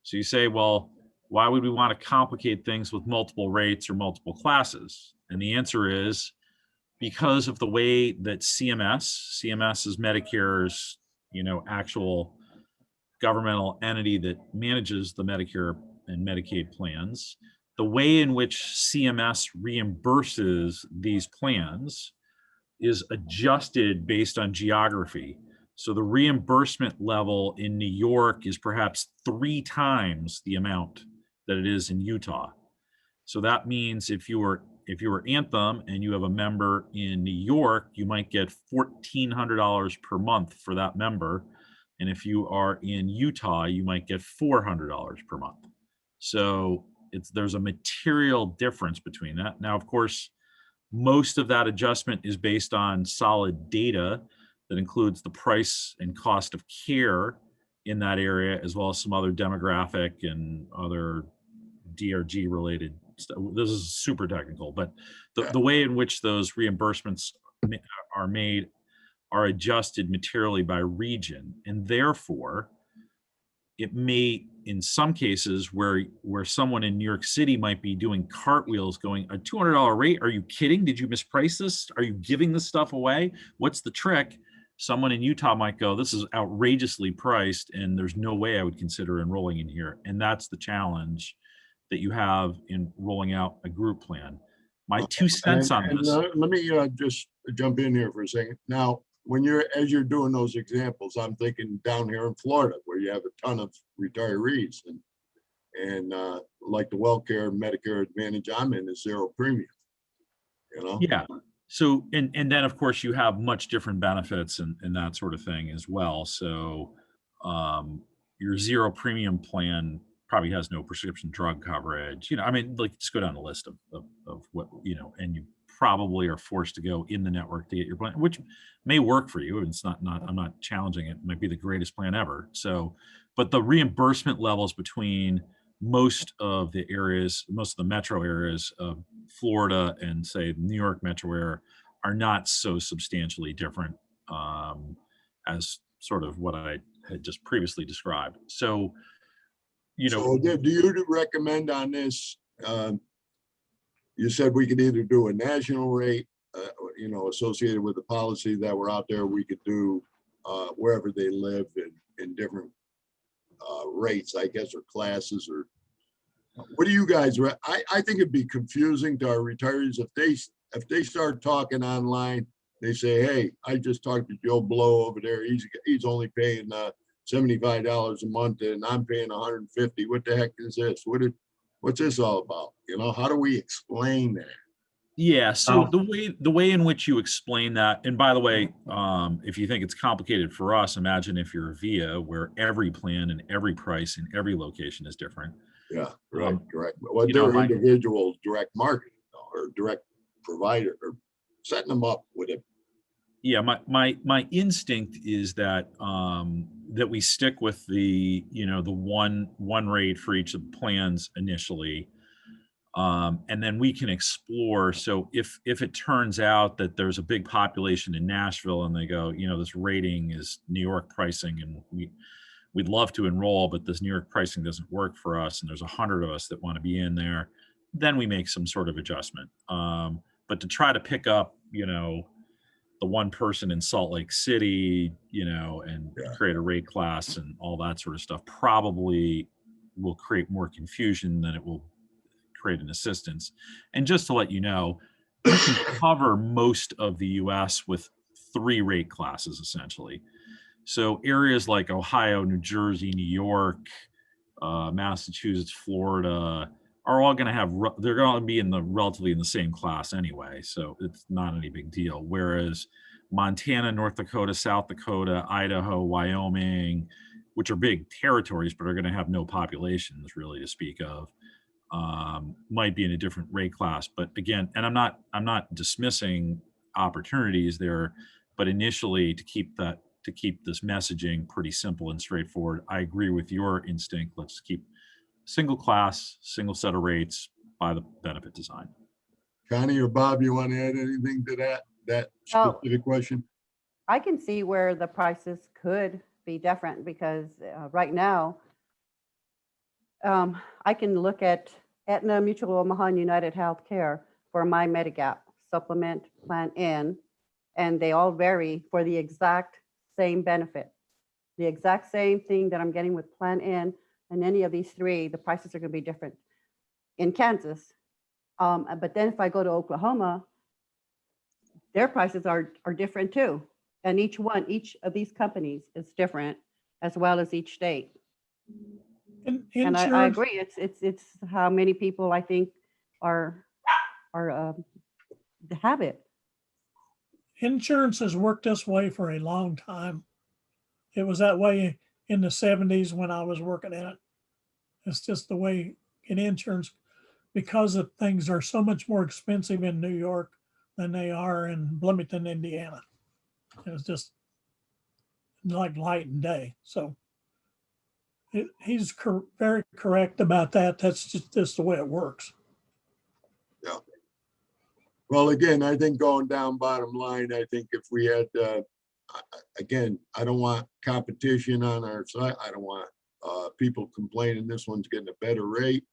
So you say, well, why would we want to complicate things with multiple rates or multiple classes? And the answer is because of the way that CMS is Medicare's, actual governmental entity that manages the Medicare and Medicaid plans. The way in which CMS reimburses these plans is adjusted based on geography. So the reimbursement level in New York is perhaps 3 times the amount that it is in Utah. So that means if you were Anthem and you have a member in New York, you might get $1,400 per month for that member. And if you are in Utah, you might get $400 per month. So there's a material difference between that. Now, of course, most of that adjustment is based on solid data that includes the price and cost of care in that area, as well as some other demographic and other DRG related stuff. This is super technical, but the way in which those reimbursements are made are adjusted materially by region, and therefore it may, in some cases where someone in New York City might be doing cartwheels going, a $200 rate, are you kidding? Did you misprice this? Are you giving this stuff away? What's the trick? Someone in Utah might go, this is outrageously priced and there's no way I would consider enrolling in here. And that's the challenge that you have in rolling out a group plan. My 2 cents on this. Let me just jump in here for a second. Now, as you're doing those examples, I'm thinking down here in Florida where you have a ton of retirees and like the WellCare Medicare Advantage I'm in is 0 premium, Yeah. So, and then of course you have much different benefits and that sort of thing as well. So your 0 premium plan probably has no prescription drug coverage. Just go down the list of what, and you probably are forced to go in the network to get your plan, which may work for you. And it's not, I'm not challenging it. It might be the greatest plan ever. So, but the reimbursement levels between most of the metro areas of Florida and say New York metro area are not so substantially different as sort of what I had just previously described. So, So do you recommend on this? You said we could either do a national rate, associated with the policy that were out there. We could do wherever they live in different rates, I guess, or classes, or what do you guys? I think it'd be confusing to our retirees if they start talking online. They say, "Hey, I just talked to Joe Blow over there. He's only paying $75 a month, and I'm paying $150. What the heck is this? What's this all about? How do we explain that?" Yeah. So the way in which you explain that, and by the way, if you think it's complicated for us, imagine if you're a VIA where every plan and every price in every location is different. Yeah, right, correct. Well, they're individual direct marketing or direct provider or setting them up with it. Yeah, my instinct is that that we stick with the the one rate for each of the plans initially. And then we can explore. So if it turns out that there's a big population in Nashville and they go, this rating is New York pricing and we'd love to enroll, but this New York pricing doesn't work for us, and there's 100 of us that want to be in there, then we make some sort of adjustment. But to try to pick up, the one person in Salt Lake City, and create a rate class and all that sort of stuff probably will create more confusion than it will create an assistance. And just to let you know, you can cover most of the US with 3 rate classes essentially. So areas like Ohio, New Jersey, New York, Massachusetts, Florida are all going to have, they're going to be relatively in the same class anyway. So it's not any big deal. Whereas Montana, North Dakota, South Dakota, Idaho, Wyoming, which are big territories, but are going to have no populations really to speak of, might be in a different rate class. But again, and I'm not dismissing opportunities there, but initially to keep this messaging pretty simple and straightforward, I agree with your instinct. Let's keep single class, single set of rates by the benefit design. Connie or Bob, you want to add anything to that? that Oh. specific question? I can see where the prices could be different because right now, I can look at Aetna, Mutual Omaha, and United Healthcare for my Medigap supplement plan in, and they all vary for the exact same benefit. The exact same thing that I'm getting with plan in, and any of these three, the prices are going to be different in Kansas. But then if I go to Oklahoma, their prices are different too. And each of these companies is different, as well as each state. And I Insurance, agree, it's how many people I think are have it. insurance has worked this way for a long time. It was that way in the 70s when I was working in it. It's just the way in insurance, because of things are so much more expensive in New York than they are in Bloomington, Indiana. It's just like light and day. So he's very correct about that. That's just the way it works. Yeah. Well, again, I think going down bottom line, I think if we had, again, I don't want competition on our side. I don't want people complaining this one's getting a better rate.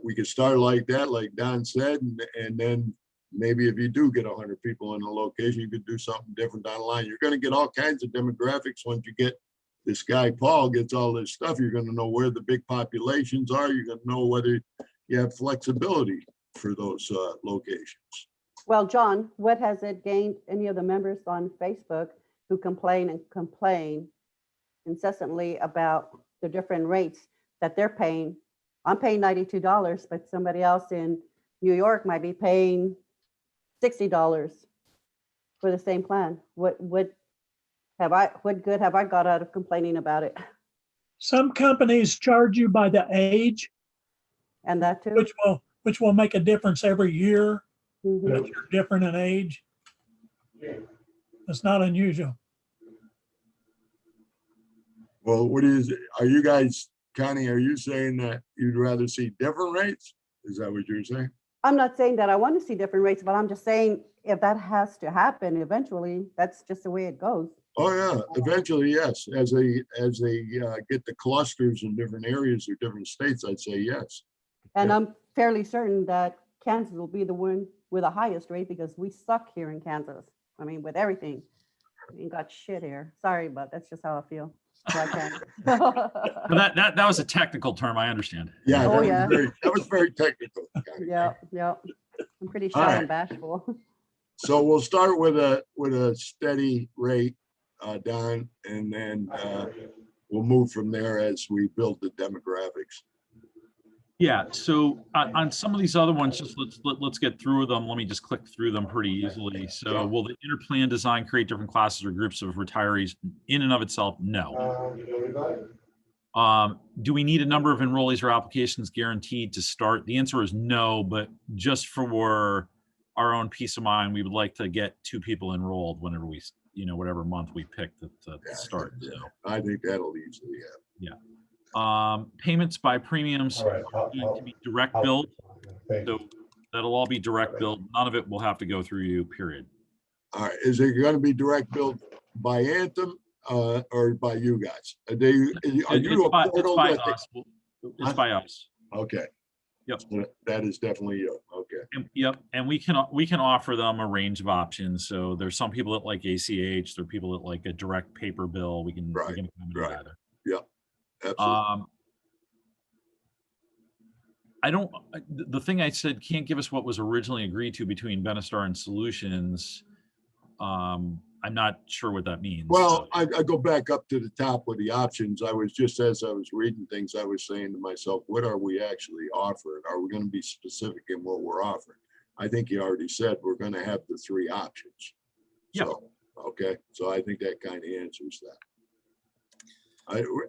We could start like that, like Don said, and then maybe if you do get 100 people in a location, you could do something different down the line. You're going to get all kinds of demographics once you get this guy, Paul, gets all this stuff. You're going to know where the big populations are. You're going to know whether you have flexibility for those locations. Well, John, what has it gained any of the members on Facebook who complain incessantly about the different rates that they're paying? I'm paying $92, but somebody else in New York might be paying $60 for the same plan. What good have I got out of complaining about it? Some companies charge you by the age, And that too. which will make a difference every year Mhm. that you're different in age. It's not unusual. Well, are you guys, Connie, are you saying that you'd rather see different rates? Is that what you're saying? I'm not saying that I want to see different rates, but I'm just saying if that has to happen eventually, that's just the way it goes. Oh, yeah, eventually, yes. As they get the clusters in different areas or different states, I'd say yes. And Yeah. I'm fairly certain that Kansas will be the one with the highest rate because we suck here in Kansas. I mean, with everything. We ain't got shit here. Sorry, but that's just how I feel. So I can't. But that was a technical term. I understand. Yeah, Oh, that yeah. was very technical. Connie. Yeah. I'm pretty shy All right. and bashful. So we'll start with a steady rate, Don, and then we'll move from there as we build the demographics. Yeah. So on some of these other ones, just let's get through them. Let me just click through them pretty easily. So will the interplan design create different classes or groups of retirees in and of itself? No. Do we need a number of enrollees or applications guaranteed to start? The answer is no, but just for our own peace of mind, we would like to get 2 people enrolled whenever we, whatever month we pick to start. Yeah, So, I think that'll easily happen. yeah. Payments by premiums need to be direct billed. So that'll all be direct billed. None of it will have to go through you, period. All right, is it going to be direct billed by Anthem or by you guys? Are you It's by us. It's by us. Okay. Yep. So that is definitely you. Okay. Yep. And we can offer them a range of options. So there's some people that like ACH. There are people that like a direct paper bill. We can accommodate either. Yeah. Absolutely. The thing I said can't give us what was originally agreed to between Benistar and Solutions. I'm not sure what that means. Well, I go back up to the top with the options. As I was reading things, I was saying to myself, what are we actually offering? Are we going to be specific in what we're offering? I think you already said we're going to have the 3 options. Yep. So, okay. So I think that kind of answers that.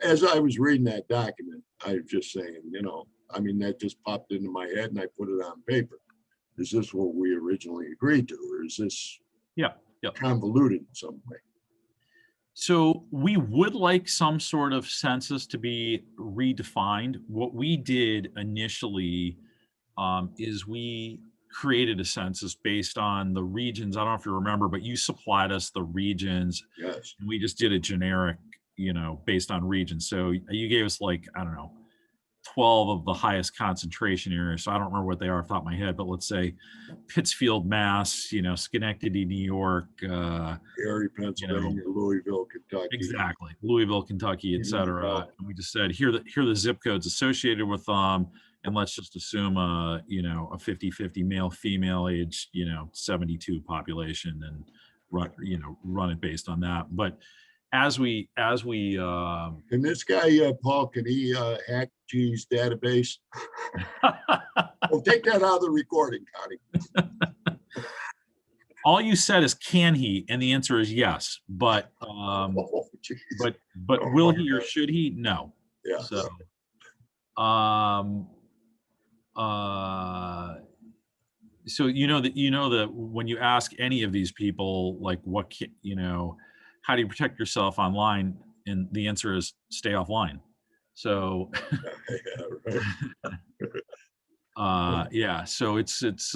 As I was reading that document, I was just saying, that just popped into my head and I put it on paper. Is this what we originally agreed to, or is this convoluted in some way? So we would like some sort of census to be redefined. What we did initially is we created a census based on the regions. I don't know if you remember, but you supplied us the regions. Yes. And we just did a generic, based on regions. So you gave us like, I don't know, 12 of the highest concentration areas. So I don't remember what they are off the top of my head, but let's say Pittsfield, Mass, Schenectady, New York, Erie, Pennsylvania, Louisville, Kentucky. exactly, Louisville, Kentucky, et cetera. And we just said, here are the zip codes associated with them. And let's just assume a 50-50 male, female age, 72 population and run it based on that. But as we Can this guy, Paul, can he hack G's database? Well, take that out of the recording, Connie. all you said is can he, and the answer is yes. But geez. but will he or should he? No. Yeah. So so that when you ask any of these people, like how do you protect yourself online, and the answer is stay offline. So yeah, so it's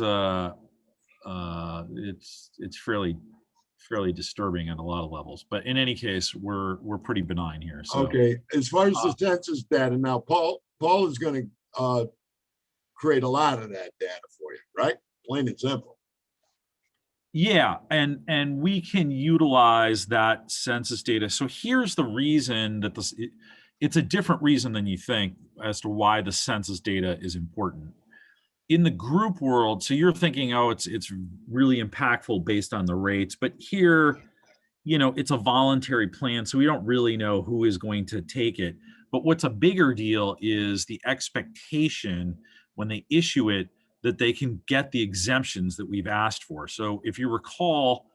fairly disturbing at a lot of levels, but in any case, we're pretty benign here. So okay, as far as the census data now, Paul is going to create a lot of that data for you, right? Plain and simple. yeah, and we can utilize that census data. So here's the reason that it's a different reason than you think as to why the census data is important. In the group world, so you're thinking, oh, it's really impactful based on the rates, but here, it's a voluntary plan, so we don't really know who is going to take it. But what's a bigger deal is the expectation when they issue it that they can get the exemptions that we've asked for. So if you recall,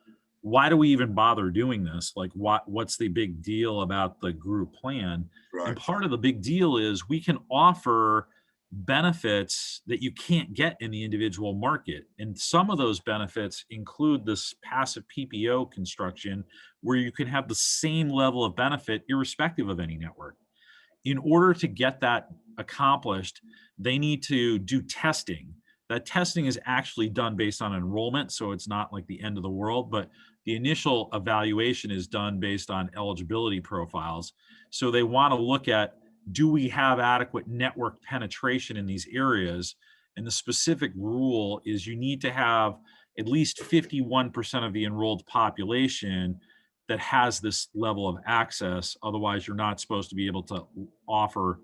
why do we even bother doing this? Like, what's the big deal about the group plan? Right. And part of the big deal is we can offer benefits that you can't get in the individual market. And some of those benefits include this passive PPO construction where you can have the same level of benefit irrespective of any network. In order to get that accomplished, they need to do testing. That testing is actually done based on enrollment, so it's not like the end of the world, but the initial evaluation is done based on eligibility profiles. So they want to look at, do we have adequate network penetration in these areas? And the specific rule is you need to have at least 51% of the enrolled population that has this level of access. Otherwise, you're not supposed to be able to offer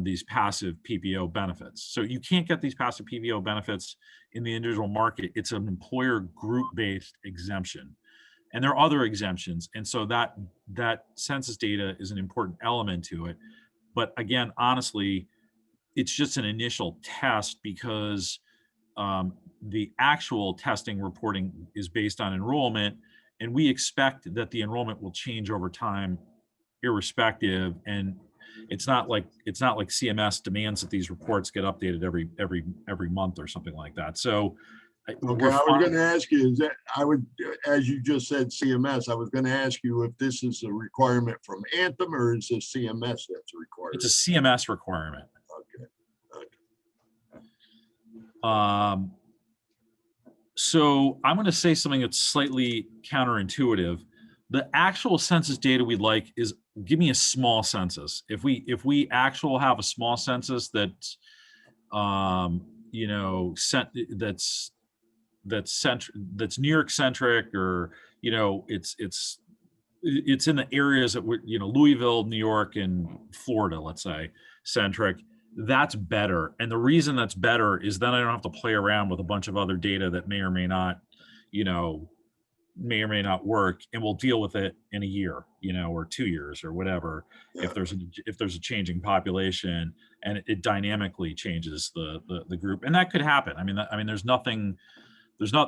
these passive PPO benefits. So you can't get these passive PPO benefits in the individual market. It's an employer group-based exemption. And there are other exemptions. And so that census data is an important element to it. But again, honestly, it's just an initial test because the actual testing reporting is based on enrollment, and we expect that the enrollment will change over time, irrespective. And it's not like CMS demands that these reports get updated every month or something like that. So okay, I was going to ask you, is that as you just said, CMS, I was going to ask you if this is a requirement from Anthem or is it CMS that's required? It's a CMS requirement. Okay. So I'm going to say something that's slightly counterintuitive. The actual census data we'd like is, give me a small census. If we have a small census that's that's New York centric, or it's in the areas that Louisville, New York, and Florida, let's say, centric. That's better. And the reason that's better is then I don't have to play around with a bunch of other data that may or may not work, and we'll deal with it in a year, or 2 years or whatever. Yeah. If there's a changing population and it dynamically changes the group, and that could happen.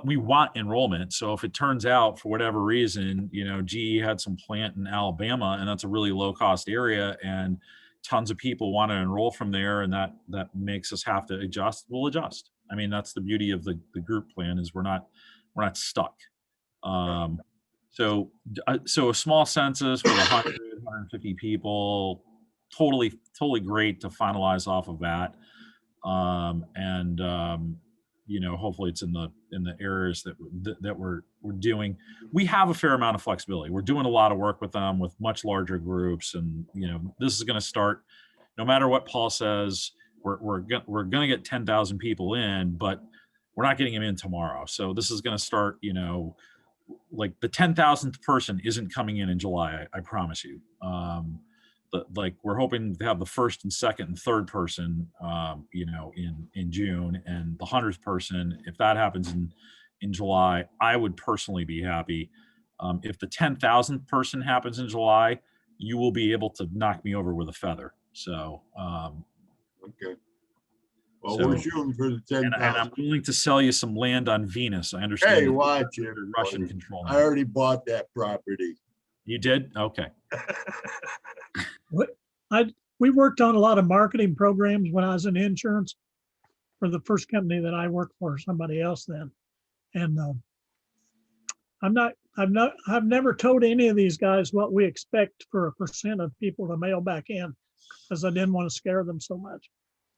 We want enrollment. So if it turns out for whatever reason, GE had some plant in Alabama and that's a really low cost area and tons of people want to enroll from there, and that makes us have to adjust, we'll adjust. That's the beauty of the group plan, is we're not stuck. So a small census with 100, 150 people, totally great to finalize off of that. hopefully it's in the areas that we're doing. We have a fair amount of flexibility. We're doing a lot of work with them with much larger groups, and this is going to start. No matter what Paul says, we're going to get 10,000 people in, but we're not getting them in tomorrow. So this is going to start. Like the 10,000th person isn't coming in July. I promise you. Like we're hoping to have the first and second and third person, in June, and the 100th person, if that happens in July, I would personally be happy. If the 10,000th person happens in July, you will be able to knock me over with a feather. So, okay. Well, we're shooting for the 10,000. And I'm willing to sell you some land on Venus. I understand. Hey, watch it. Russian control. I already bought that property. You did? Okay. We worked on a lot of marketing programs when I was in insurance for the first company that I worked for, somebody else then. And I've never told any of these guys what we expect for a percent of people to mail back in, because I didn't want to scare them so much.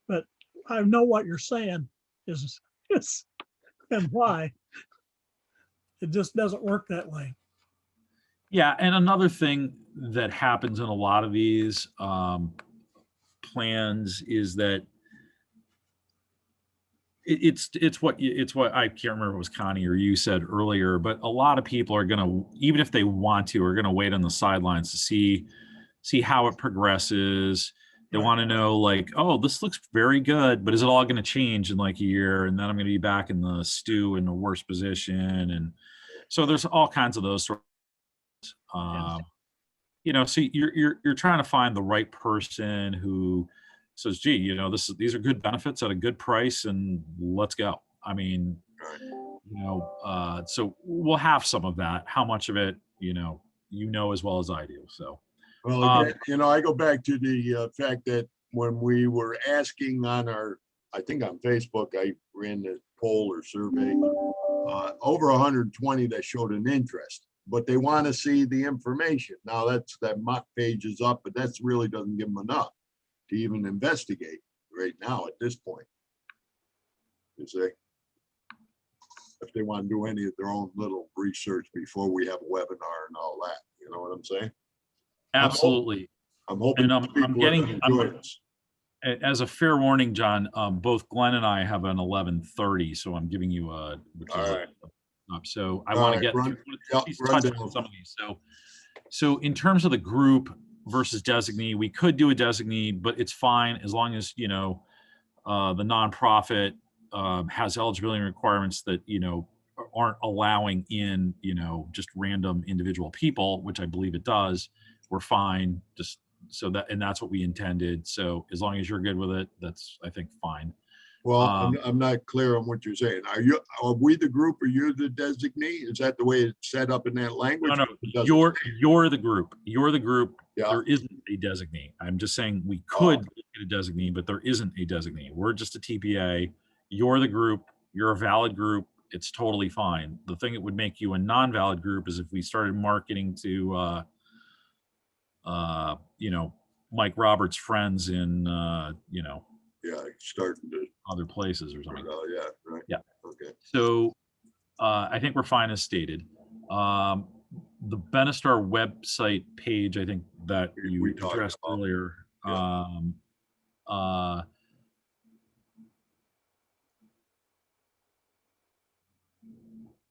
But I know what you're saying is and why. It just doesn't work that way. Yeah, and another thing that happens in a lot of these plans is that it's what I can't remember if it was Connie or you said earlier, but a lot of people are going to, even if they want to, are going to wait on the sidelines to see how it progresses. They want to know, like, oh, this looks very good, but is it all going to change in like a year? And then I'm going to be back in the stew in the worst position. And so there's all kinds of those sorts. So you're trying to find the right person who says, gee, these are good benefits at a good price, and let's go. I mean, so we'll have some of that. How much of it, as well as I do. So, well, again, I go back to the fact that when we were asking on I think on Facebook, I ran the poll or survey, over 120 that showed an interest. But they want to see the information. Now that mock page is up, but that's really doesn't give them enough to even investigate right now at this point. You see, if they want to do any of their own little research before we have a webinar and all that, you know what I'm saying? Absolutely. I'm hoping I'm getting as a fair warning, John. Both Glenn and I have an 11:30, so I'm giving you a. So I want to get touch on some of these. So in terms of the group versus designee, we could do a designee, but it's fine as long as the nonprofit has eligibility requirements that aren't allowing in just random individual people, which I believe it does. We're fine. Just so that's what we intended. So as long as you're good with it, that's, I think, fine. Well, I'm not clear on what you're saying. Are we the group or you're the designee? Is that the way it's set up in that language? No, you're the group. You're the group. Yeah. There isn't a designee. I'm just saying we could get a designee, but there isn't a designee. We're just a TPA. You're the group. You're a valid group. It's totally fine. The thing that would make you a non-valid group is if we started marketing to, Mike Roberts' friends in, starting to other places or something. Yeah, right. Yeah. Okay. So I think we're fine as stated. The Benistar website page, I think that you addressed earlier. Yeah.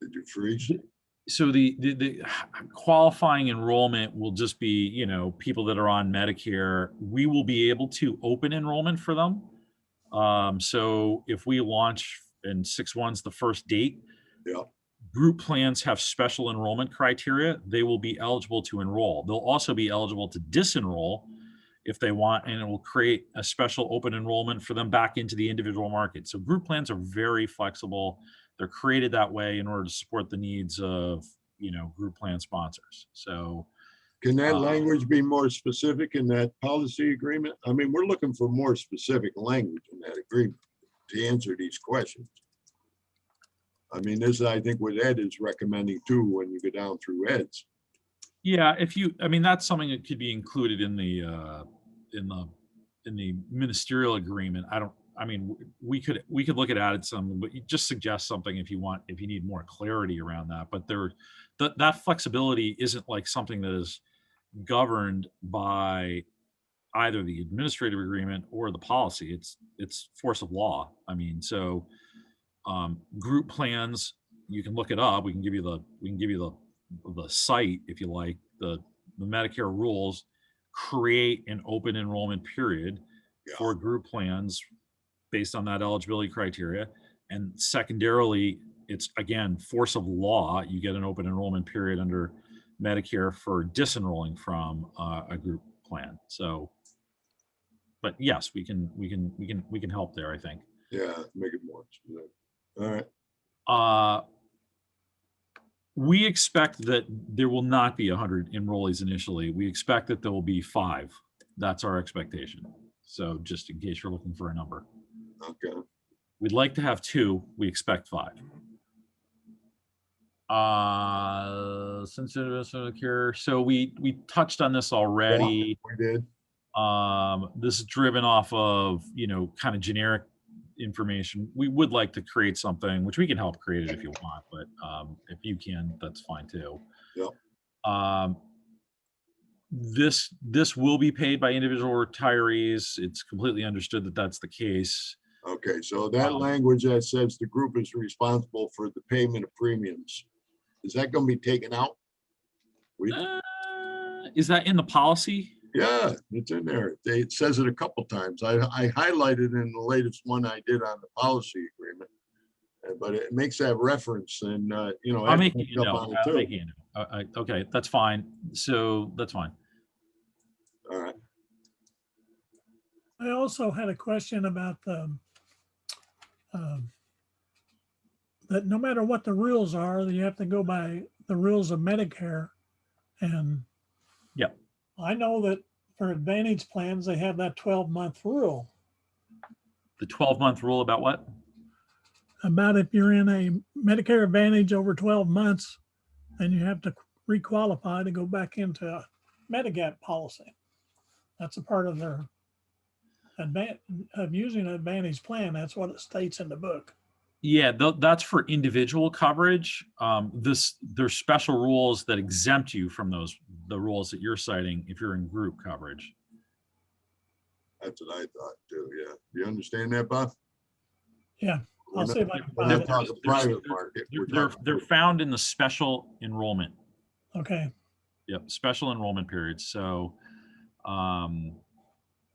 Did you freeze? So the qualifying enrollment will just be, people that are on Medicare. We will be able to open enrollment for them. So if we launch and 6/1's the first date, yeah. Group plans have special enrollment criteria. They will be eligible to enroll. They'll also be eligible to disenroll if they want, and it will create a special open enrollment for them back into the individual market. So group plans are very flexible. They're created that way in order to support the needs of, group plan sponsors. So can that language be more specific in that policy agreement? I mean, we're looking for more specific language in that agreement to answer these questions. I mean, this, I think, what Ed is recommending too, when you go down through Ed's. Yeah, that's something that could be included in the ministerial agreement. I mean, we could look at added some, but you just suggest something if you want, if you need more clarity around that. But that flexibility isn't like something that is governed by either the administrative agreement or the policy. It's force of law. I mean, so group plans, you can look it up. We can give you the site if you like. The Medicare rules create an open enrollment period for group plans based on that eligibility criteria. And secondarily, it's again force of law. You get an open enrollment period under Medicare for disenrolling from a group plan. So, but yes, we can help there, I think. Yeah, make it more specific. All right. We expect that there will not be 100 enrollees initially. We expect that there will be 5. That's our expectation. So just in case you're looking for a number. Okay. We'd like to have 2. We expect 5. Sensitive care. So we touched on this already. Yeah, we did. This is driven off of, kind of generic information. We would like to create something, which we can help create it if you want, but if you can, that's fine too. Yep. This will be paid by individual retirees. It's completely understood that that's the case. Okay, so that language that says the group is responsible for the payment of premiums, is that going to be taken out? Is that in the policy? Yeah, it's in there. It says it a couple times. I highlighted in the latest one I did on the policy agreement, but it makes that reference, and I'll make it, okay, that's fine. So that's fine. All right. I also had a question about that no matter what the rules are, you have to go by the rules of Medicare. And yep. I know that for Advantage plans, they have that 12-month rule. The 12-month rule about what? About if you're in a Medicare Advantage over 12 months, then you have to requalify to go back into a Medigap policy. That's a part of their of using an Advantage plan. That's what it states in the book. Yeah, that's for individual coverage. There's special rules that exempt you from the rules that you're citing if you're in group coverage. That's what I thought too. Yeah, you understand that, Bob? Yeah, I'll see if I can find it. The private market. They're found in the special enrollment. Okay. Yep, special enrollment periods. So,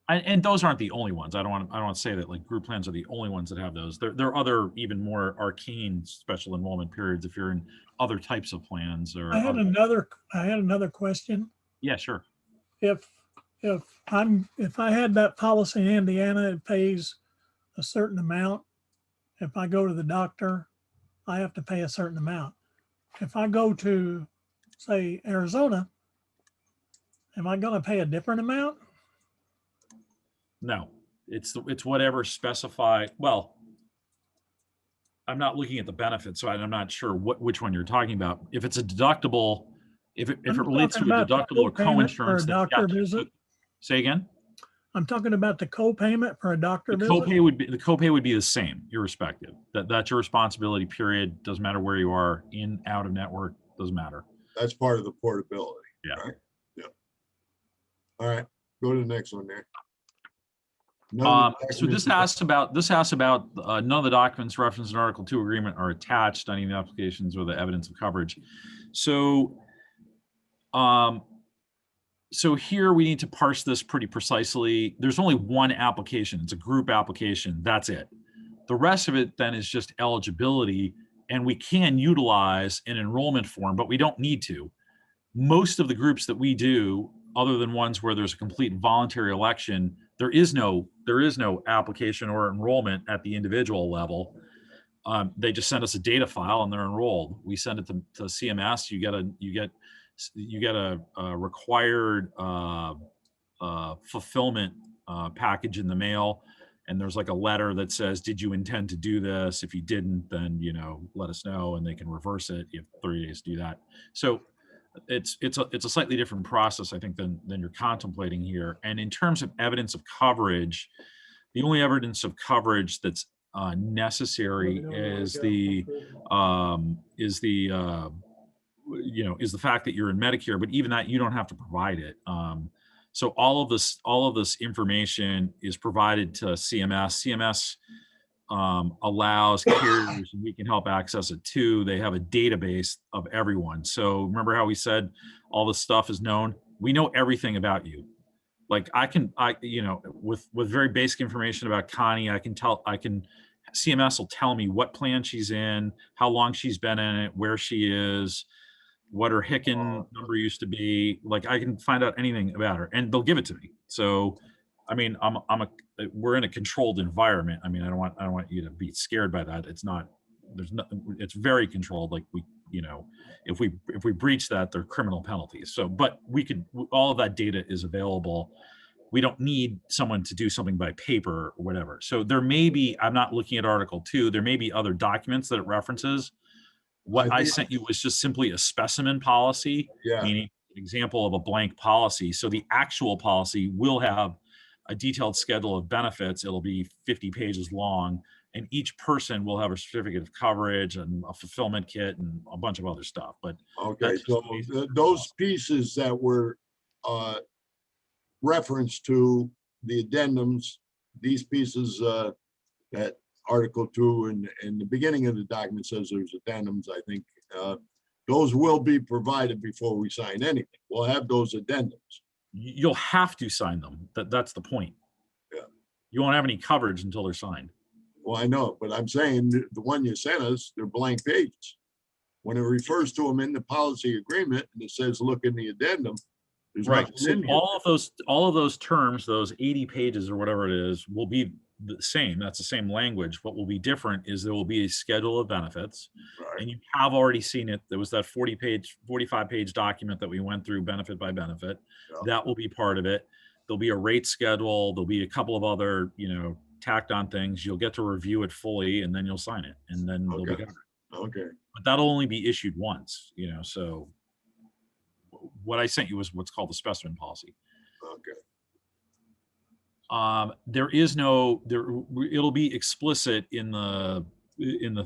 and those aren't the only ones. I don't want to say that like group plans are the only ones that have those. There are other even more arcane special enrollment periods if you're in other types of plans. Or I had another question. Yeah, sure. If I had that policy in Indiana, it pays a certain amount. If I go to the doctor, I have to pay a certain amount. If I go to, say, Arizona, am I going to pay a different amount? No, it's whatever specified. Well, I'm not looking at the benefits, so I'm not sure which one you're talking about. If it's a deductible, if it relates to a deductible or co-insurance, doctor visit. Say again. I'm talking about the co-payment for a doctor visit. The copay would be the same, irrespective. That's your responsibility. Period. Doesn't matter where you are, in, out of network. Doesn't matter. That's part of the portability. Yeah. Right? Yeah. All right. Go to the next one there. So this asks about none of the documents referenced in Article 2 agreement are attached on any of the applications or the evidence of coverage. So, so here we need to parse this pretty precisely. There's only one application. It's a group application. That's it. The rest of it then is just eligibility, and we can utilize an enrollment form, but we don't need to. Most of the groups that we do, other than ones where there's a complete voluntary election, there is no application or enrollment at the individual level. They just send us a data file and they're enrolled. We send it to CMS. You get a required fulfillment package in the mail, and there's like a letter that says, "Did you intend to do this? If you didn't, then let us know," and they can reverse it. You have 30 days to do that. So it's a slightly different process, I think, than you're contemplating here. And in terms of evidence of coverage, The only evidence of coverage that's necessary is the is the fact that you're in Medicare, but even that you don't have to provide it. So all of this information is provided to CMS. CMS allows carriers, and we can help access it too. They have a database of everyone. So remember how we said all this stuff is known? We know everything about you. Like with very basic information about Connie, CMS will tell me what plan she's in, how long she's been in it, where she is, what her HICN number used to be. Like I can find out anything about her, and they'll give it to me. So, I mean, we're in a controlled environment. I mean, I don't want you to be scared by that. It's not. There's nothing. It's very controlled. Like if we breach that, there are criminal penalties. So, but all of that data is available. We don't need someone to do something by paper or whatever. So there may be. I'm not looking at Article 2. There may be other documents that it references. What I sent you was just simply a specimen policy, meaning an example of a blank policy. So the actual policy will have a detailed schedule of benefits. It'll be 50 pages long, and each person will have a certificate of coverage and a fulfillment kit and a bunch of other stuff. But okay, so those pieces that were referenced to the addendums, these pieces that Article 2 and the beginning of the document says there's addendums, I think. Those will be provided before we sign anything. We'll have those addendums. You'll have to sign them. That's the point. Yeah. You won't have any coverage until they're signed. Well, I know, but I'm saying the one you sent us, they're blank pages. When it refers to them in the policy agreement and it says, look in the addendum, there's right. nothing So in here. all of those terms, those 80 pages or whatever it is, will be the same. That's the same language. What will be different is there will be a schedule of benefits, Right. and you have already seen it. There was that 45-page document that we went through benefit by benefit. Yeah. That will be part of it. There'll be a rate schedule. There'll be a couple of other, tacked on things. You'll get to review it fully, and then you'll sign it, and then they'll be covered. Okay. But that'll only be issued once, so what I sent you was what's called the specimen policy. Okay. It'll be explicit in the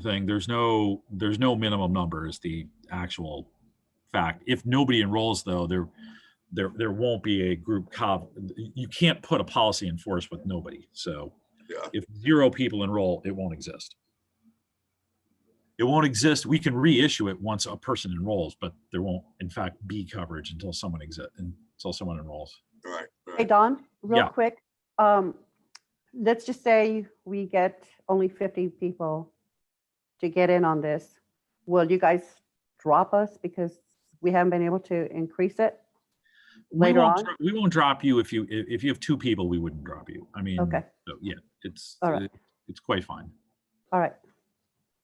thing. There's no minimum number is the actual fact. If nobody enrolls though, there won't be a group you can't put a policy in force with nobody. So if 0 people enroll, it won't exist. It won't exist. We can reissue it once a person enrolls, but there won't in fact be coverage until someone enrolls. Right. Hey, Don, real Yeah. quick. Let's just say we get only 50 people to get in on this. Will you guys drop us because we haven't been able to increase it later on? We won't drop you if you have 2 people. We wouldn't drop you. I mean, Okay. So yeah, it's All right. it's quite fine. All right.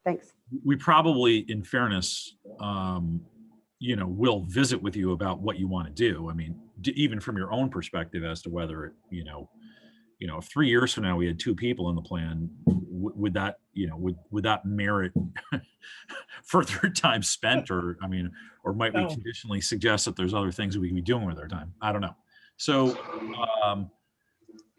Thanks. We probably, in fairness, will visit with you about what you want to do. I mean, even from your own perspective as to whether it, if 3 years from now we had 2 people in the plan, would that, would that merit further time spent, or might we conditionally suggest that there's other things that we can be doing with our time? I don't know. So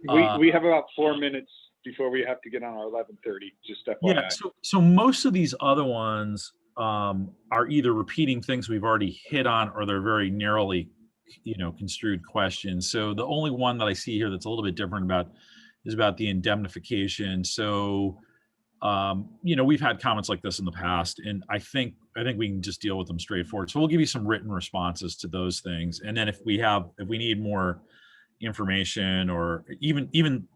we have about 4 minutes before we have to get on our 11:30. Just FYI. Yeah. So most of these other ones are either repeating things we've already hit on, or they're very narrowly, construed questions. So the only one that I see here that's a little bit different is about the indemnification. So, we've had comments like this in the past, and I think we can just deal with them straightforward. So we'll give you some written responses to those things, and then if we need more information, or even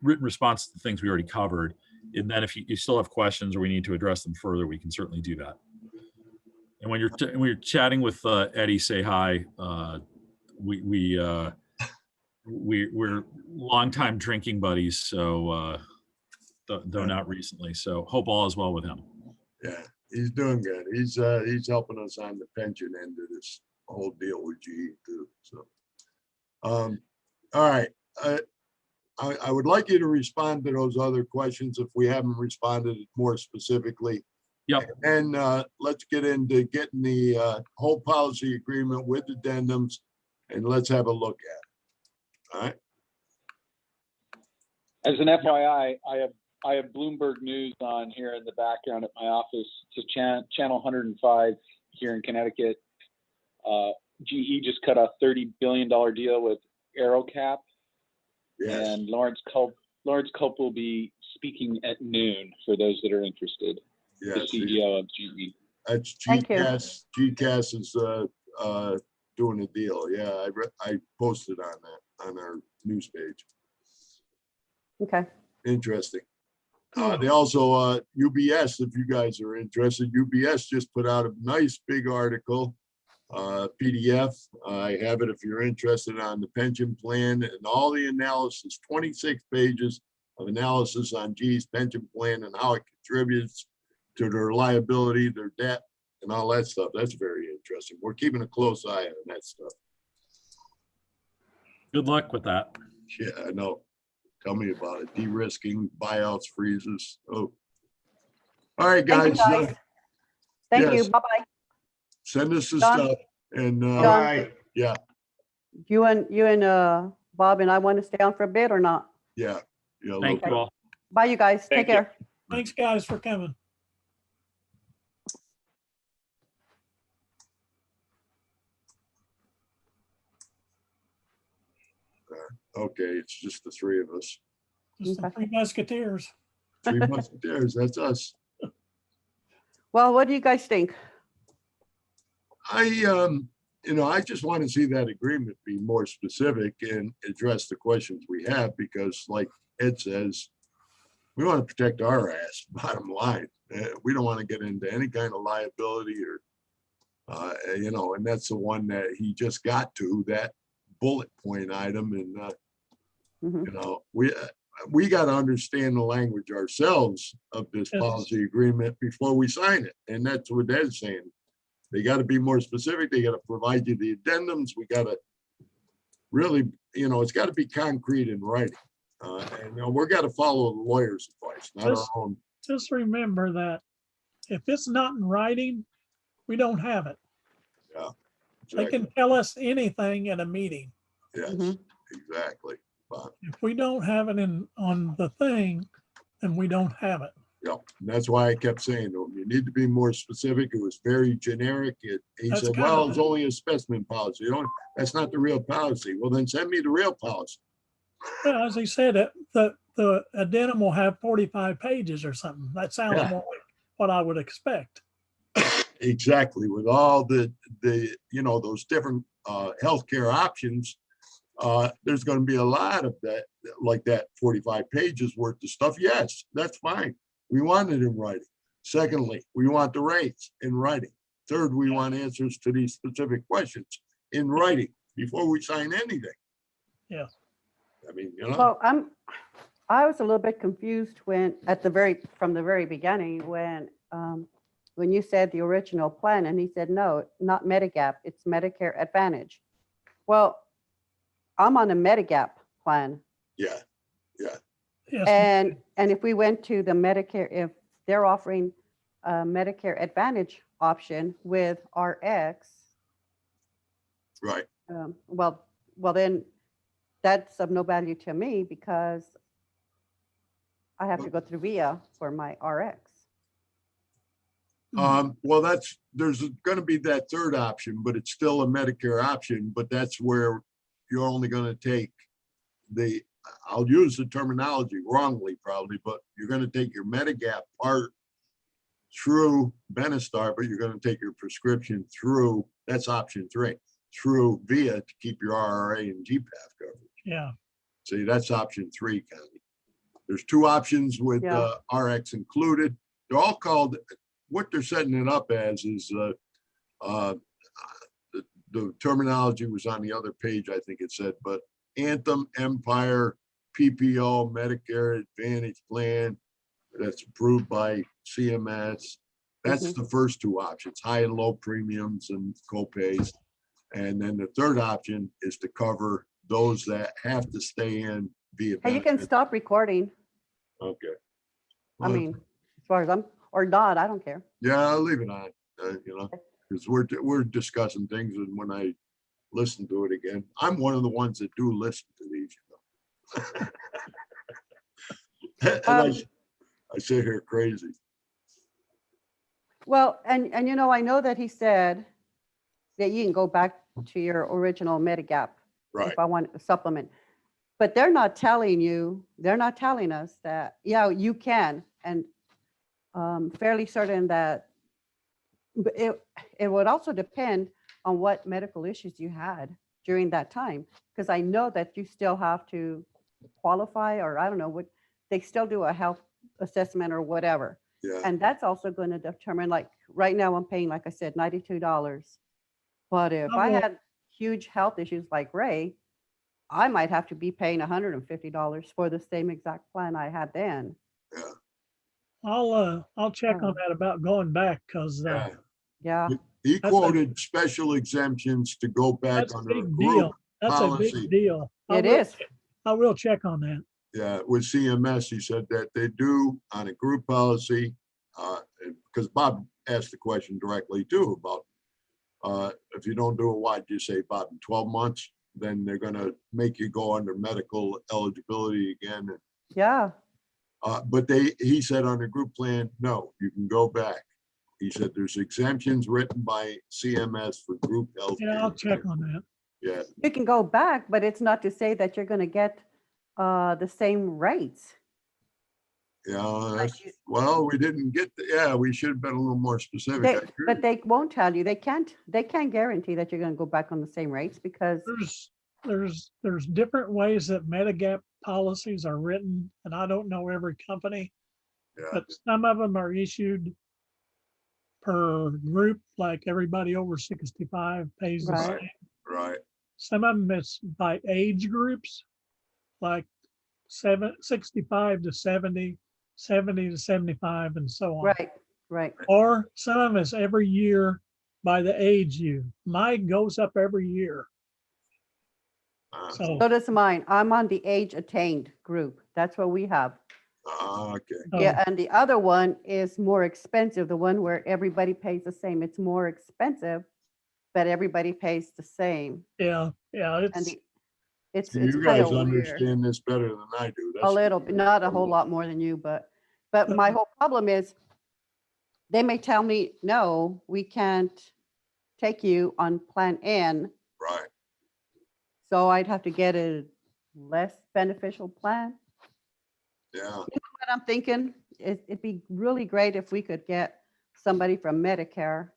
written response to the things we already covered, and then if you still have questions or we need to address them further, we can certainly do that. And when you're chatting with Eddie, say hi. We're longtime drinking buddies, so though not recently. So hope all is well with him. Yeah, he's doing good. He's helping us on the pension end of this whole deal with GE too. So, all right. I would like you to respond to those other questions if we haven't responded more specifically. Yep. And let's get into getting the whole policy agreement with addendums, and let's have a look at it. All right. As an FYI, I have Bloomberg News on here in the background at my office. It's channel 105 here in Connecticut. GE just cut a $30 billion deal with AeroCap, Yes, and Lawrence Culp will be speaking at noon for those that are interested. The yes. CEO of GE. That's Thank you. GCAS. GCAS is doing a deal. Yeah, I posted on that on our news page. Okay. Interesting. They also UBS, if you guys are interested, UBS just put out a nice big article, PDF. I have it if you're interested, on the pension plan and all the analysis, 26 pages of analysis on GE's pension plan and how it contributes to their liability, their debt, and all that stuff. That's very interesting. We're keeping a close eye on that stuff. Good luck with that. Yeah, I know. Tell me about it. De-risking, buyouts, freezes. Oh. All right, Thank you, guys. guys. Thank yes. you. Bye-bye. Send us the John? stuff. And All John? right. yeah, You and Bob and I want to stay on for a bit or not? yeah. Yeah. Thank you all. Bye, you guys. Thank Take care. Thanks, guys, for coming. Okay, it's just the three of us. Just the Okay. Three Musketeers. Three musketeers, that's us. Well, what do you guys think? I just want to see that agreement be more specific and address the questions we have, because like Ed says, we want to protect our ass, bottom line. We don't want to get into any kind of liability or, and that's the one that he just got to, that bullet point item. And, Mhm. we got to understand the language ourselves of this Yes. policy agreement before we sign it. And that's what Ed's saying. They got to be more specific. They got to provide you the addendums. We got to really, it's got to be concrete in writing. And we're got to follow the lawyer's advice, not our own. Just remember that if it's not in writing, we don't have it. Yeah. They Exactly. can tell us anything at a meeting. Yes, Mhm. exactly. But, If we don't have it on the thing, then we don't have it. yeah, and that's why I kept saying to him, you need to be more specific. It was very generic. He That's said, kind well, of- it's only a specimen policy. That's not the real policy. Well, then send me the real policy. Well, as he said, the addendum will have 45 pages or something. That sounds Yeah. more like what I would expect. Exactly, with all the those different healthcare options, there's going to be a lot of that, like that 45 pages worth of stuff. Yes, that's fine. We want it in writing. Secondly, we want the rates in writing. Third, we want answers to these specific questions in writing before we sign anything. Yeah. I mean, Well, I was a little bit confused from the very beginning when you said the original plan, and he said, no, not Medigap, it's Medicare Advantage. Well, I'm on a Medigap plan. yeah. Yes. And if we went to the Medicare, if they're offering a Medicare Advantage option with RX, Right. well, then that's of no value to me because I have to go through VIA for my RX. Well, there's going to be that third option, but it's still a Medicare option, but that's where you're only going to take I'll use the terminology wrongly probably, but you're going to take your Medigap part through Benistar, but you're going to take your prescription through, that's option 3, through VIA to keep your RRA and GPAF coverage. Yeah. See, that's option 3, Connie. There's 2 options with Yeah. RX included. They're all called, what they're setting it up as is the terminology was on the other page, I think it said, but Anthem, Empire, PPO, Medicare Advantage plan that's approved by CMS. That's the first 2 options, high and low premiums and copays. And then the third option is to cover those that have to stay in via Hey, you can benefit. stop recording. Okay. I Well, mean, as far as or not, I don't care. yeah, I'll leave it on, because we're discussing things, and when I listen to it again, I'm one of the ones that do listen to these. And I sit here crazy. Well, and I know that he said that you can go back to your original Medigap Right. if I want a supplement. But they're not telling us that, yeah, you can. And fairly certain that but it would also depend on what medical issues you had during that time. Because I know that you still have to qualify, or I don't know what, they still do a health assessment or whatever. Yeah. And that's also going to determine, like, right now I'm paying, like I said, $92. But if I had huge health issues like Ray, I might have to be paying $150 for the same exact plan I had then. Yeah. I'll check on that about going back, because Yeah. Yeah. He That's a- quoted special exemptions to go back that's a under a big group deal. That's a policy. big deal. It is. I will check on that. Yeah, with CMS, he said that they do on a group policy, because Bob asked the question directly too about if you don't do it, why'd you say, Bob, in 12 months, then they're gonna make you go under medical eligibility again. Yeah. But he said on a group plan, no, you can go back. He said there's exemptions written by CMS for group health. Yeah, I'll check on that. Yeah, You can go back, but it's not to say that you're going to get the same rates. yeah, Like that's, well, we didn't get, we should have been a little more specific. I agree. But they won't tell you. They can't guarantee that you're going to go back on the same rates because There's different ways that Medigap policies are written, and I don't know every company, Yeah, but some of them are issued per group, like everybody over 65 pays the Right. same. right, Some of them it's by age groups, like 65 to 70, 70 to 75, and so on. right. Or some of them is every year by the age you. Mine goes up every year. So So does mine. I'm on the age attained group. That's what we have. okay, Yeah, and the other one is more expensive, the one where everybody pays the same. It's more expensive, but everybody pays the same. yeah, And it's you kind guys of weird. understand this better than I do. A That's little bit, not a whole lot more than you, but my whole problem is they may tell me, no, we can't take you on plan N. right. So I'd have to get a less beneficial plan. Yeah, What I'm thinking is it'd be really great if we could get somebody from Medicare,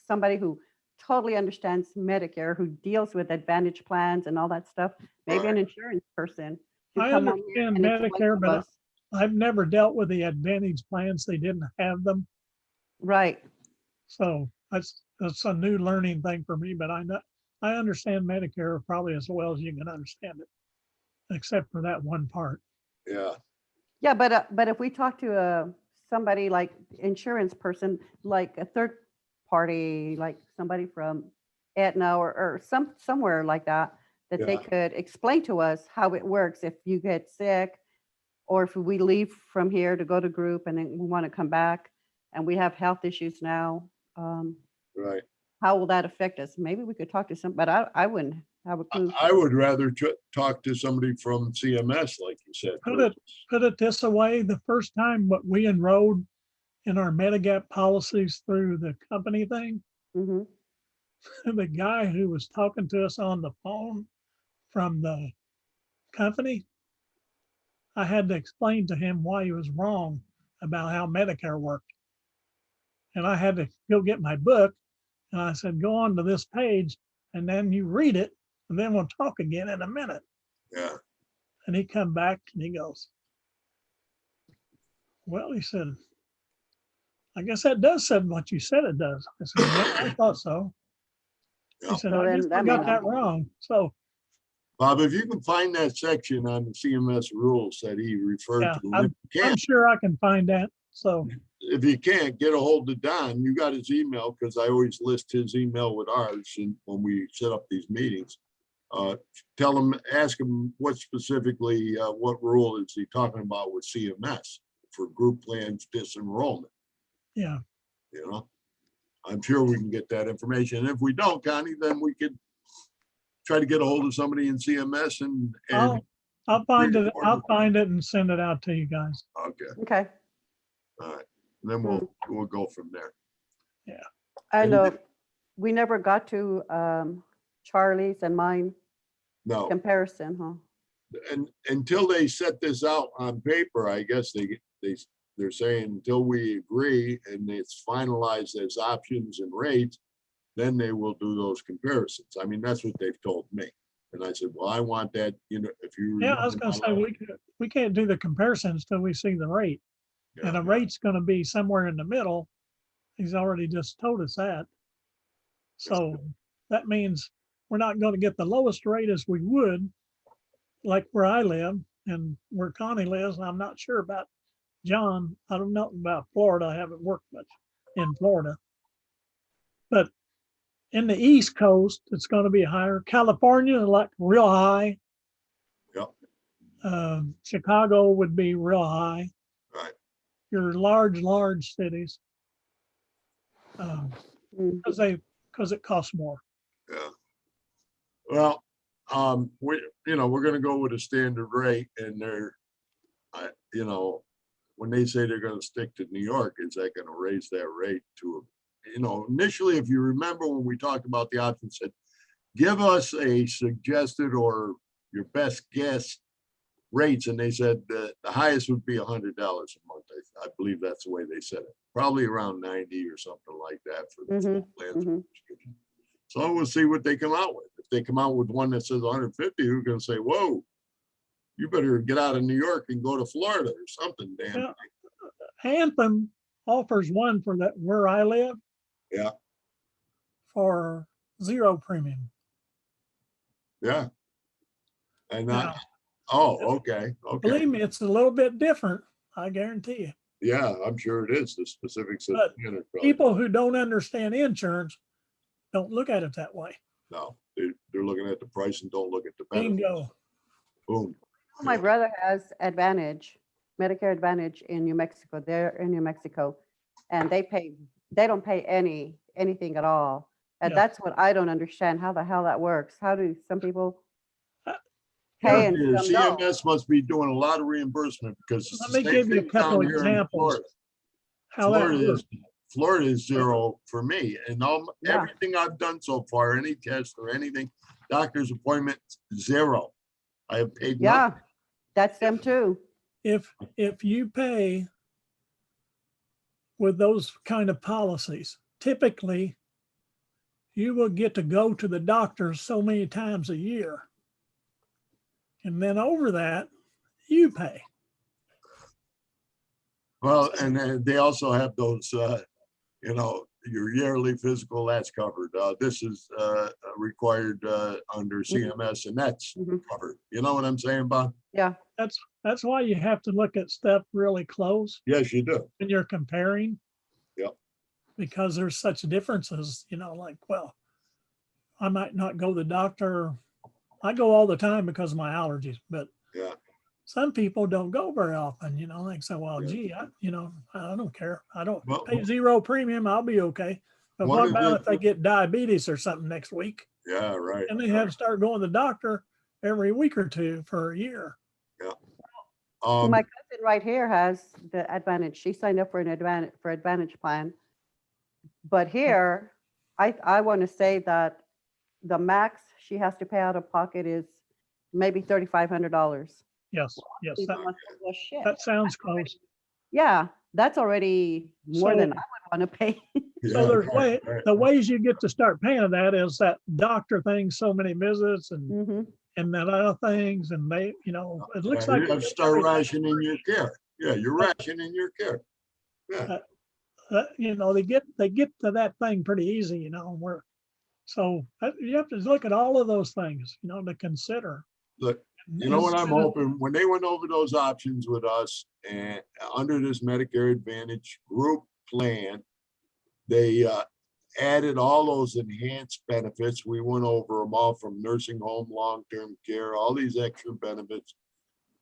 somebody who totally understands Medicare, who deals with Advantage plans and all that stuff, maybe an insurance person. To I come on here understand and explain Medicare, to but us. I've never dealt with the Advantage plans. They didn't have them. Right. So that's a new learning thing for me, but I understand Medicare probably as well as you can understand it, except for that one part. yeah, Yeah, but if we talk to somebody like insurance person, like a third party, like somebody from Aetna or somewhere like that, that they Yeah. could explain to us how it works if you get sick, or if we leave from here to go to group and then we want to come back and we have health issues now, right. how will that affect us? Maybe we could talk to some, but I wouldn't have a clue. I would rather talk to somebody from CMS, like you said. Put it this way, the first time what we enrolled in our Medigap policies through the company thing, Mhm. the guy who was talking to us on the phone from the company, I had to explain to him why he was wrong about how Medicare worked. And I had to go get my book, and I said, go on to this page, and then you read it, and then we'll talk again in a minute. Yeah, And he come back and he goes, well, he said, I guess that does say what you said it does. I said, yeah, I thought so. Yeah. He said, So I then guess that I may got not that be- wrong. So Bob, if you can find that section on the CMS rules that he referred yeah, to, and I'm if you can't, sure I can find that. So if you can't, get a hold of Don. You got his email, because I always list his email with ours and when we set up these meetings. Tell him, ask him what specifically, what rule is he talking about with CMS for group plans disenrollment, yeah, you know? I'm sure we can get that information. And if we don't, Connie, then we could try to get a hold of somebody in CMS and I'll find it. I'll find it and send it out to you guys. Okay, Okay. all right. And then we'll go from there. And Anything- we never got to Charlie's and mine No, comparison, huh? and until they set this out on paper, I guess they're saying until we agree and it's finalized as options and rates, then they will do those comparisons. I mean, that's what they've told me. And I said, well, I want that, you know, if you. Yeah, I was gonna say, we can't do the comparisons till we see the rate. And the rate's gonna be somewhere in the middle. He's already just told us that. So that means we're not gonna get the lowest rate as we would, like where I live and where Connie lives. I'm not sure about John. I don't know about Florida. I haven't worked much in Florida. But in the East Coast, it's gonna be higher. California, like real high. Yep. Chicago would be real high. Right. Your large cities. Mm. Because it costs more. Yeah. Well, we're gonna go with a standard rate and when they say they're gonna stick to New York, is that gonna raise that rate to, initially, if you remember when we talked about the option, said, give us a suggested or your best guess rates. And they said the highest would be $100 a month. I believe that's the way they said it. Probably around 90 or something like that for the full plans. So we'll see what they come out with. If they come out with one that says 150, we're going to say, whoa, you better get out of New York and go to Florida or something, damn. Yeah. Anthem offers one for that where I live. Yeah. For 0 premium. Yeah. And Now, okay. believe me, it's a little bit different. I guarantee you. Yeah, I'm sure it is. The specifics of But unit. people who don't understand insurance don't look at it that way. No, they're looking at the price and don't look at the benefits. Bingo. Boom. My brother has Medicare Advantage in New Mexico. They're in New Mexico, and they don't pay anything at all. And Yeah. that's what I don't understand, how the hell that works. How do some people Uh, pay and some don't? CMS must be doing a lot of reimbursement because it's Let the me same give you a thing couple down here in examples. Florida. How that works. Florida is 0 for me, and Yeah. everything I've done so far, any test or anything, doctor's appointment, 0. I have paid Yeah, nothing. that's them too. If you pay with those kind of policies, typically you will get to go to the doctor so many times a year. And then over that, you pay. Well, and then they also have those, your yearly physical, that's covered. This is required under CMS, and that's covered. You know what I'm saying, Bob? Yeah. That's why you have to look at stuff really close Yes, you do. when you're comparing. Yep. Because there's such differences, well, I might not go to the doctor. I go all the time because of my allergies, but Yeah. some people don't go very often, like say, well, Yeah. gee, I don't care. I don't Well, pay 0 premium. I'll be okay. But one what of about the- if they get diabetes or something next week Yeah, right. and they have to start going to the doctor every week or two for a year? My cousin right here has the Advantage. She signed up for an Advantage plan. But here, I want to say that the max she has to pay out of pocket is maybe $3,500. Yes, Well, shit. that sounds close. Yeah, that's already more than I would want to pay. So there's the ways you get to start paying that is that doctor thing, so many visits and that other things, and they, it looks like you have to start rationing your care. Yeah, you're rationing your care. Yeah. They get to that thing pretty easy, so you have to look at all of those things, to consider. Look, you know what I'm hoping, when they went over those options with us and under this Medicare Advantage group plan, they added all those enhanced benefits. We went over them all, from nursing home, long-term care, all these extra benefits.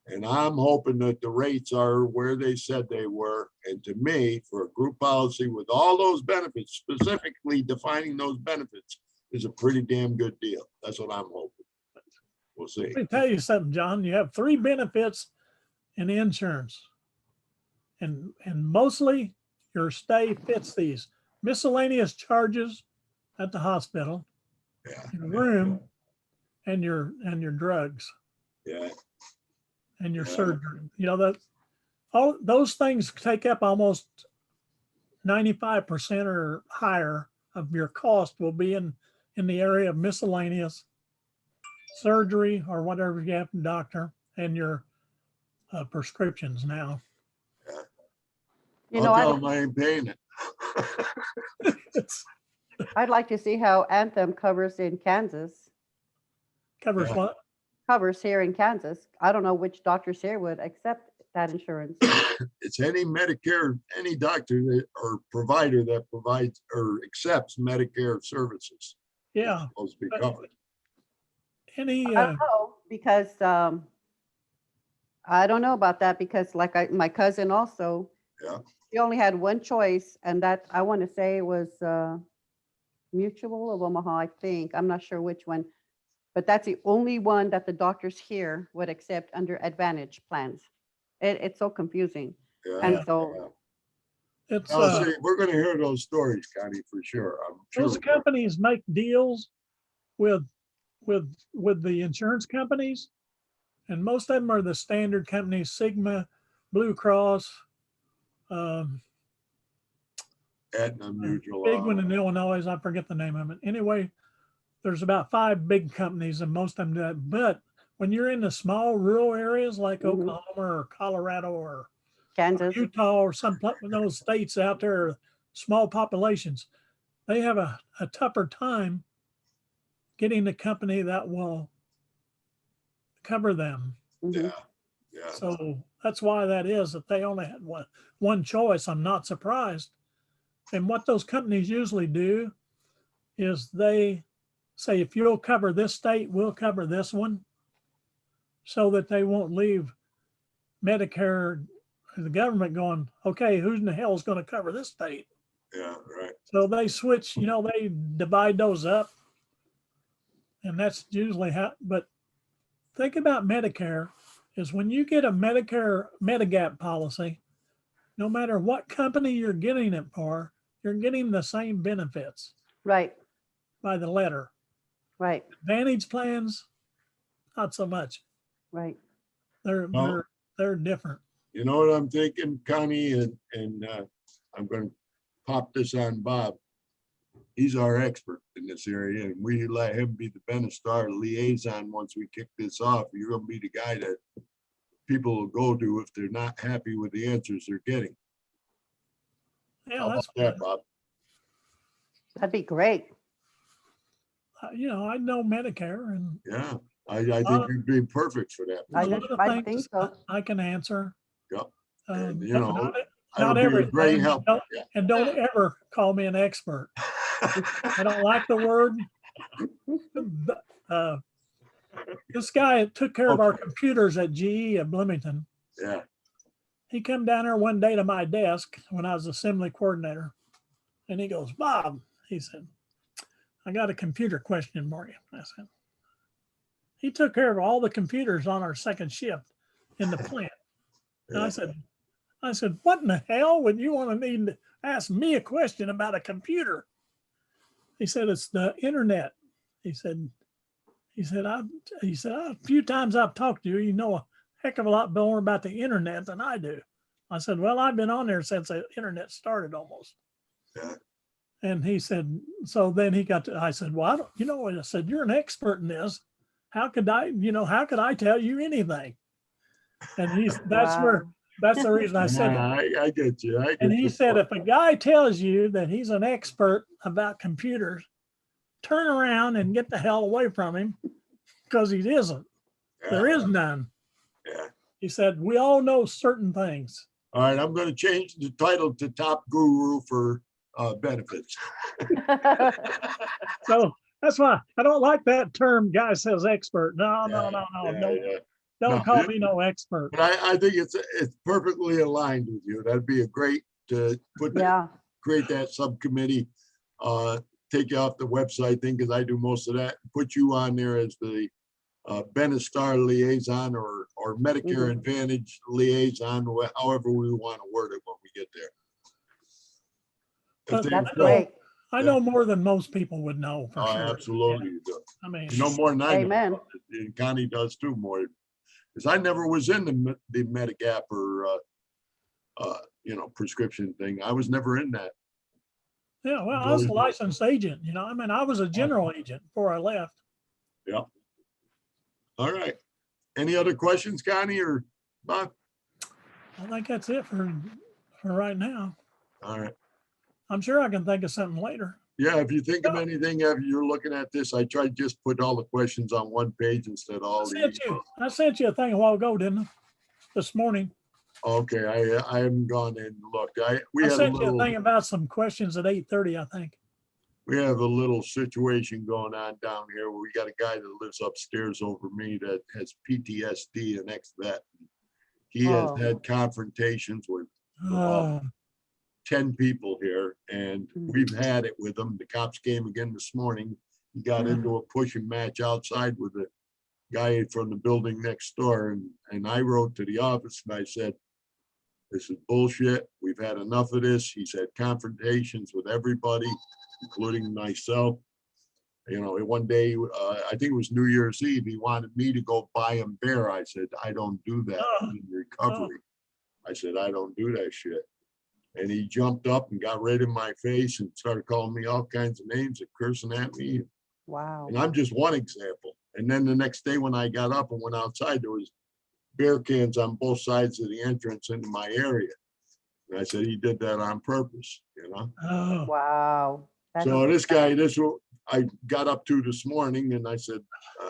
And I'm hoping that the rates are where they said they were. And to me, for a group policy with all those benefits, specifically defining those benefits, is a pretty damn good deal. That's what I'm hoping. We'll see. Let me tell you something, John. You have 3 benefits in insurance. And mostly your stay fits these. Miscellaneous charges at the hospital, Yeah, your room, and your drugs yeah, and your Yeah. surgery. You know, that all those things take up almost 95% or higher of your cost will be in the area of miscellaneous surgery or whatever you have from doctor and your prescriptions now. You I'll know, tell them I ain't paying it. I'd like to see how Anthem covers in Kansas, Covers Yeah. what? covers here in Kansas. I don't know which doctors here would accept that insurance. It's any Medicare, any doctor or provider that provides or accepts Medicare services. Yeah. Supposed to be But covered. any, I don't know because I don't know about that because my cousin also, Yeah. she only had one choice and that I want to say was Mutual of Omaha, I think. I'm not sure which one, but that's the only one that the doctors here would accept under Advantage plans. It's so confusing. Yeah. And so, it's, I'll see, we're gonna hear those stories, Connie, for sure. I'm sure. those companies make deals with the insurance companies, and most of them are the standard companies, Sigma, Blue Cross, Aetna Mutual. big one in Illinois, I forget the name of it. Anyway, there's about 5 big companies and most of them do that. But when you're in the small rural areas like Mhm. Oklahoma or Colorado or Kansas, Utah or some of those states out there, small populations, they have a tougher time getting a company that will cover them. mhm. Yeah, yeah. So that's why that is that they only had one choice. I'm not surprised. And what those companies usually do is they say, if you'll cover this state, we'll cover this one, so that they won't leave Medicare, the government going, okay, who in the hell is going to cover this state? Yeah, right. So they switch, they divide those up. And that's usually how, but think about Medicare is when you get a Medicare Medigap policy, no matter what company you're getting it for, you're getting the same benefits Right, by the letter. right, Advantage plans, not so much. right. Well- They're different. You know what I'm thinking, Connie, and I'm gonna pop this on Bob. He's our expert in this area, and we let him be the Benistar liaison once we kick this off. You're gonna be the guy that people will go to if they're not happy with the answers they're getting. Yeah, How that's about that, Bob? That'd be great. I know Medicare and Yeah, I think you'd be perfect for that. I a just- lot of I things think so. I can answer. Yep. Um, And, but you know, not That'll be a everything. great help. Don't- Yeah. And don't ever call me an expert. I don't like the word. Uh, this guy that took care of our computers at GE at Bloomington, Yeah, he come down there one day to my desk when I was assembly coordinator. And he goes, Bob, he said, I got a computer question for you. I said, he took care of all the computers on our second shift in the plant. And I said, what in the hell would you want to need to ask me a question about a computer? He said, it's the internet. He said, a few times I've talked to you, you know a heck of a lot more about the internet than I do. I said, well, I've been on there since the internet started almost. Yeah. And he said, so then I said, well, I said, you're an expert in this. How could I tell you anything? And that's the reason I said that. I get you. And he said, if a guy tells you that he's an expert about computers, turn around and get the hell away from him because he isn't. There is none. Yeah. He said, we all know certain things. All right, I'm going to change the title to Top Guru for benefits. So that's why I don't like that term. Guy says expert. No. Yeah. Don't No, call it- me no expert. But I think it's perfectly aligned with you. That'd be a great to Yeah, create that subcommittee, take you off the website thing, because I do most of that, put you on there as the Benistar liaison or Medicare Advantage liaison, however we want to word it when we get there. If they That's know- great. I know more than most people would know for Oh, sure. absolutely you do. I mean, You know more than I know. Amen. about it. And Connie does too more. Because I never was in the Medigap or, prescription thing. I was never in that. yeah, well, I was a licensed agent, you know, I mean, I was a general agent before I left. Yeah. All right. Any other questions, Connie or Bob? I think that's it for right now. All right. I'm sure I can think of something later. Yeah, if you think of anything, if you're looking at this, I tried just put all the questions on one page instead of all these. I sent you a thing a while ago, didn't I? This morning. Okay, I haven't gone in and looked. We I had a sent you a little, thing about some questions at 8:30, I think. we have a little situation going on down here where we got a guy that lives upstairs over me that has PTSD, an ex-vet. He has Oh. had confrontations with Oh, 10 people here, and we've had it with them. The cops came again this morning. He got into a pushing match outside with a guy from the building next door, and I wrote to the office and I said, this is bullshit. We've had enough of this. He's had confrontations with everybody, including myself. You know, one day, I think it was New Year's Eve, he wanted me to go buy him beer. I said, I don't do that in recovery. I said, I don't do that shit. And he jumped up and got right in my face and started calling me all kinds of names and cursing at me. Wow. And I'm just one example. And then the next day when I got up and went outside, there was beer cans on both sides of the entrance into my area. And I said, he did that on purpose, you know? oh, Wow. So this guy, I got up to this morning and I said,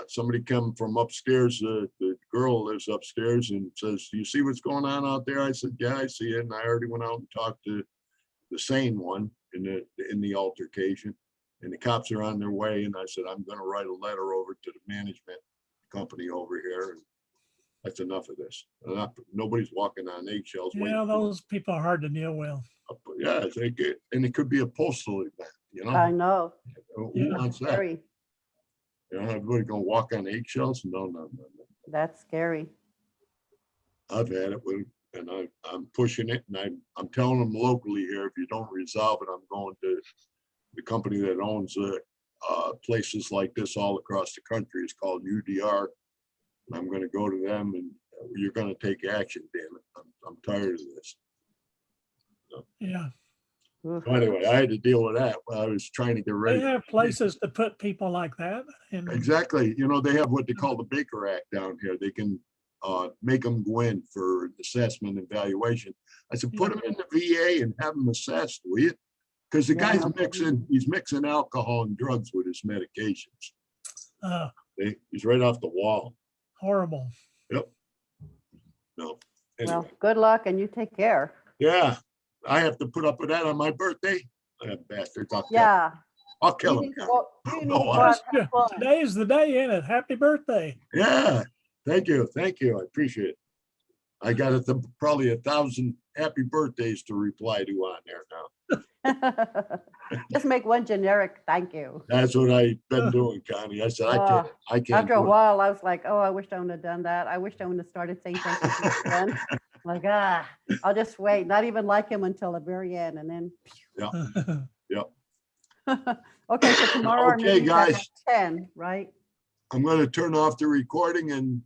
somebody come from upstairs, the girl lives upstairs and says, do you see what's going on out there? I said, yeah, I see it. And I already went out and talked to the sane one in the altercation. And the cops are on their way. And I said, I'm going to write a letter over to the management company over here. And that's enough of this. Nobody's walking on eggshells. yeah, those people are hard to deal with. Yeah, and it could be a postal event, you know? I know. Who Yeah. wants that? Scary. You know, everybody gonna walk on eggshells? No. That's scary. I've had it with, and I'm pushing it, and I'm telling them locally here, if you don't resolve it, I'm going to the company that owns places like this all across the country. It's called UDR. And I'm gonna go to them and you're gonna take action, damn it. I'm tired of this. Yeah, Oof. So anyway, I had to deal with that. I was trying to get they ready. have places to put people like that. And Exactly. You know, they have what they call the Baker Act down here. They can make them go in for assessment and evaluation. I said, put them in the VA and have them assessed, will you? Because the guy's he's mixing alcohol and drugs with his medications. He's right off the wall. horrible. Yep. No. Anyway, Well, good luck and you take care. yeah, I have to put up with that on my birthday. Bastards. Yeah. I'll kill You him. need to go- you need to No, go out and Yeah, have fun. today is the day, ain't it? Happy birthday. Yeah, thank you. I appreciate it. I got probably 1,000 happy birthdays to reply to on there now. Just make one generic thank you. That's what I've been doing, Connie. I said, I can't. After a do it. while, I was like, oh, I wish I would have done that. I wish I would have started saying thank you to then. Like, I'll just wait, not even like him until the very end and then. Yep. Okay, so tomorrow our Okay, meeting's at guys. 10, right? I'm going to turn off the recording and